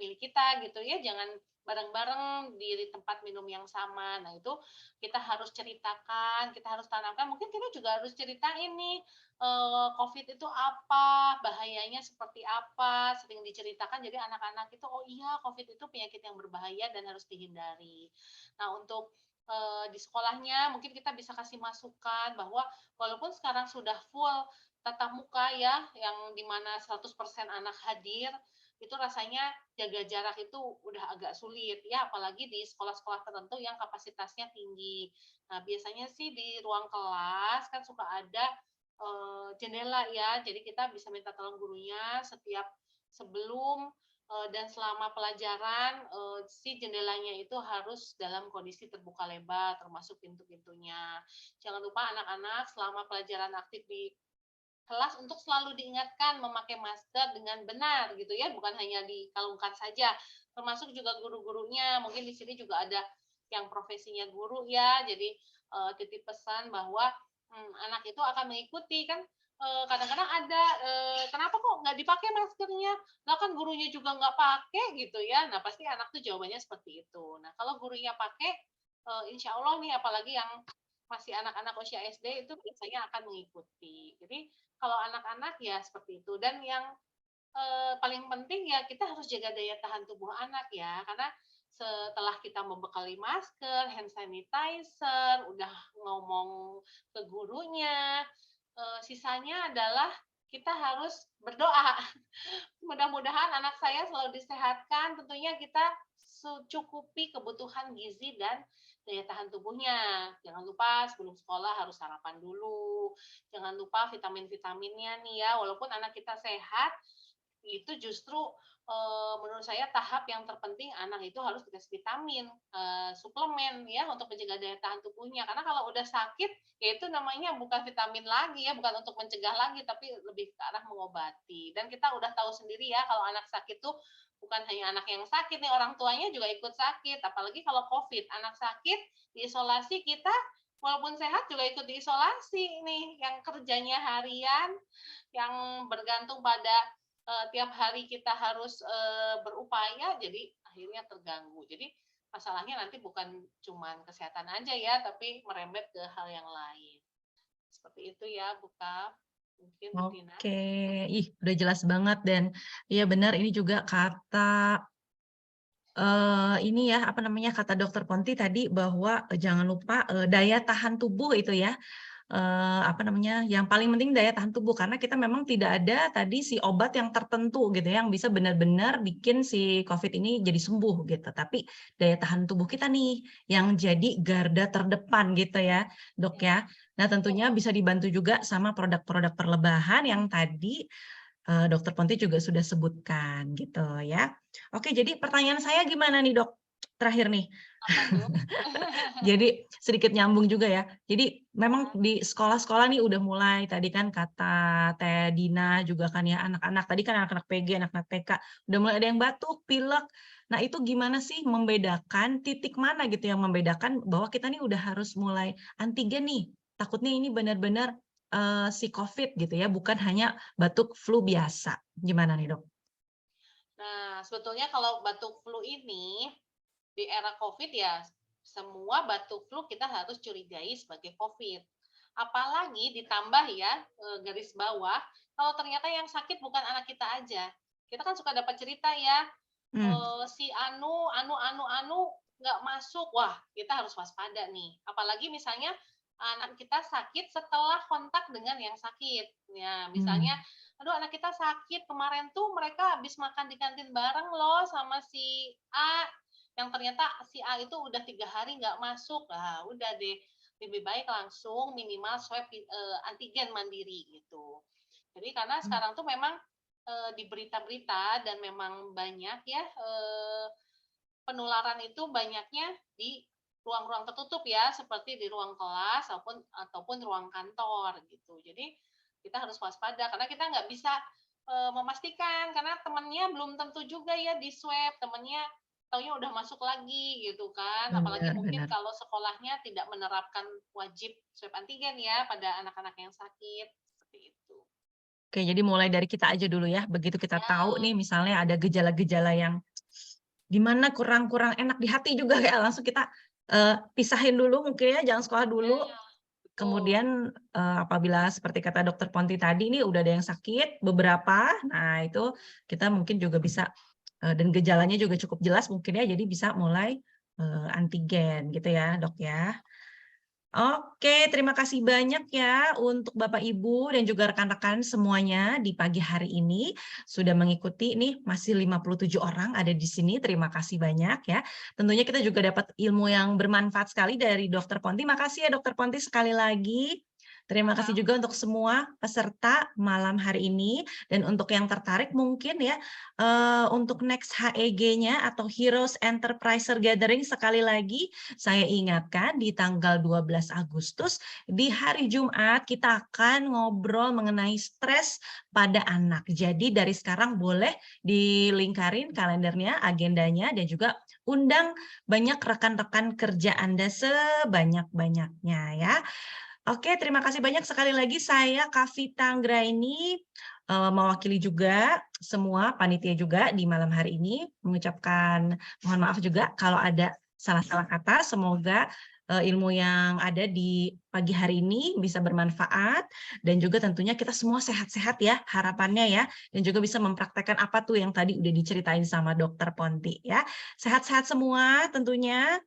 milik kita gitu ya, jangan bareng-bareng di tempat minum yang sama. Nah, itu kita harus ceritakan, kita harus tanamkan, mungkin kita juga harus ceritain nih, COVID itu apa, bahayanya seperti apa, sering diceritakan jadi anak-anak itu, "Oh iya, COVID itu penyakit yang berbahaya dan harus dihindari." Nah, untuk, di sekolahnya mungkin kita bisa kasih masukan bahwa walaupun sekarang sudah full tatap muka ya, yang di mana 100% anak hadir, itu rasanya jaga jarak itu udah agak sulit ya, apalagi di sekolah-sekolah tertentu yang kapasitasnya tinggi. Nah, biasanya sih di ruang kelas kan suka ada jendela ya, jadi kita bisa minta tolong gurunya setiap sebelum dan selama pelajaran si jendelanya itu harus dalam kondisi terbuka lebar, termasuk pintu-pintunya. Jangan lupa anak-anak selama pelajaran aktif di kelas untuk selalu diingatkan memakai masker dengan benar gitu ya, bukan hanya dikalungkan saja, termasuk juga guru-gurunya. Mungkin di sini juga ada yang profesinya guru ya, jadi titip pesan bahwa anak itu akan mengikuti kan. Kadang-kadang ada kenapa kok nggak dipakai maskernya? Lah kan gurunya juga nggak pakai gitu ya. Nah pasti anak tuh jawabannya seperti itu. Nah kalau gurunya pakai, insya Allah nih apalagi yang masih anak-anak usia SD itu biasanya akan mengikuti. Jadi kalau anak-anak ya seperti itu dan yang, paling penting ya kita harus jaga daya tahan tubuh anak ya, karena setelah kita membekali masker, hand sanitizer, udah ngomong ke gurunya, sisanya adalah kita harus berdoa. Mudah-mudahan anak saya selalu disehatkan, tentunya kita cukupi kebutuhan gizi dan daya tahan tubuhnya. Jangan lupa sebelum sekolah harus sarapan dulu, jangan lupa vitamin-vitaminnya nih ya, walaupun anak kita sehat, itu justru menurut saya tahap yang terpenting anak itu harus dikasih vitamin, suplemen ya untuk menjaga daya tahan tubuhnya. Karena kalau udah sakit, ya itu namanya bukan vitamin lagi ya, bukan untuk mencegah lagi, tapi lebih ke arah mengobati. Dan kita udah tahu sendiri ya kalau anak sakit tuh bukan hanya anak yang sakit nih, orang tuanya juga ikut sakit. Apalagi kalau COVID, anak sakit diisolasi, kita walaupun sehat juga ikut diisolasi nih, yang kerjanya harian, yang bergantung pada tiap hari kita harus berupaya, jadi akhirnya terganggu. Jadi masalahnya nanti bukan cuman kesehatan aja ya, tapi merembet ke hal yang lain. Seperti itu ya, Buka. Mungkin Bu Tina. Oke, ih udah jelas banget dan iya benar ini juga kata ini ya, apa namanya, kata Dokter Ponti tadi bahwa, jangan lupa, daya tahan tubuh itu ya, apa namanya, yang paling penting daya tahan tubuh karena kita memang tidak ada tadi si obat yang tertentu gitu ya, yang bisa benar-benar bikin si COVID ini jadi sembuh gitu. Tapi daya tahan tubuh kita nih yang jadi garda terdepan gitu ya, Dok Ya, ya. Nah tentunya betul. bisa dibantu juga sama produk-produk perlebahan yang tadi Dokter Ponti juga sudah sebutkan gitu ya. Oke, jadi pertanyaan saya gimana nih Dok? Terakhir nih. Apa tuh? Jadi sedikit nyambung juga ya. Jadi memang Ya, di sekolah-sekolah nih udah mulai tadi kan kata Teh Dina juga kan ya anak-anak tadi kan anak-anak PG, anak-anak TK udah mulai ada yang batuk, pilek. Nah itu gimana sih membedakan titik mana gitu yang membedakan bahwa kita nih udah harus mulai antigen nih. Takutnya ini benar-benar si COVID gitu ya, bukan hanya batuk flu biasa. Gimana nih, Dok? nah sebetulnya kalau batuk flu ini di era COVID ya semua batuk flu kita harus curigai sebagai COVID. Apalagi ditambah ya, garis bawah, kalau ternyata yang sakit bukan anak kita aja. Kita kan suka dapat cerita ya, Mmm, si anu nggak masuk. Wah, kita harus waspada nih. Apalagi misalnya anak kita sakit setelah kontak dengan yang sakit. Ya, misalnya, mmm, "Aduh anak kita sakit, kemarin tuh mereka habis makan di kantin bareng loh sama si A," yang ternyata si A itu udah 3 hari nggak masuk. Nah, udah deh, lebih baik langsung minimal swab antigen mandiri gitu. Jadi karena sekarang tuh memang di berita-berita dan memang banyak ya penularan itu banyaknya di ruang-ruang tertutup ya, seperti di ruang kelas ataupun ruang kantor gitu. Jadi kita harus waspada karena kita nggak bisa memastikan karena temennya belum tentu juga ya di-swab, temennya taunya udah masuk lagi gitu kan. Apalagi Benar, mungkin benar. kalau sekolahnya tidak menerapkan wajib swab antigen ya pada anak-anak yang sakit, seperti itu. Oke, jadi mulai dari kita aja dulu ya. Begitu kita Ya, tahu nih misalnya ada gejala-gejala yang di mana kurang-kurang enak di hati juga ya, langsung kita, pisahin dulu mungkin ya, jangan sekolah ya, dulu. betul. Kemudian, apabila seperti kata Dokter Ponti tadi nih udah ada yang sakit beberapa, nah itu kita mungkin juga bisa, dan gejalanya juga cukup jelas mungkin ya, jadi bisa mulai, antigen gitu ya, Dok, ya. Oke, terima kasih banyak ya untuk Bapak Ibu dan juga rekan-rekan semuanya di pagi hari ini sudah mengikuti nih masih 57 orang ada di sini. Terima kasih banyak ya. Tentunya kita juga dapat ilmu yang bermanfaat sekali dari Dokter Ponti. Makasih ya Dokter Ponti sekali lagi. Terima kasih juga untuk semua peserta malam hari ini dan untuk yang tertarik mungkin ya untuk next HEG-nya atau Heroes Enterpriser Gathering sekali lagi saya ingatkan di tanggal 12 Agustus di hari Jumat kita akan ngobrol mengenai stres pada anak. Jadi dari sekarang boleh dilingkarin kalendernya, agendanya dan juga undang banyak rekan-rekan kerja Anda sebanyak-banyaknya ya. Oke, terima kasih banyak sekali lagi saya Kavita Anggraini, mewakili juga semua panitia juga di malam hari ini, mengucapkan mohon maaf juga kalau ada salah-salah kata. Semoga, ilmu yang ada di pagi hari ini bisa bermanfaat dan juga tentunya kita semua sehat-sehat ya harapannya ya, dan juga bisa mempraktekkan apa tuh yang tadi udah diceritain sama Dokter Ponti ya. Sehat-sehat semua tentunya.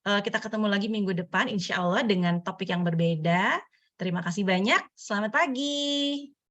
Kita ketemu lagi minggu depan insya Allah dengan topik yang berbeda. Terima kasih banyak, selamat pagi.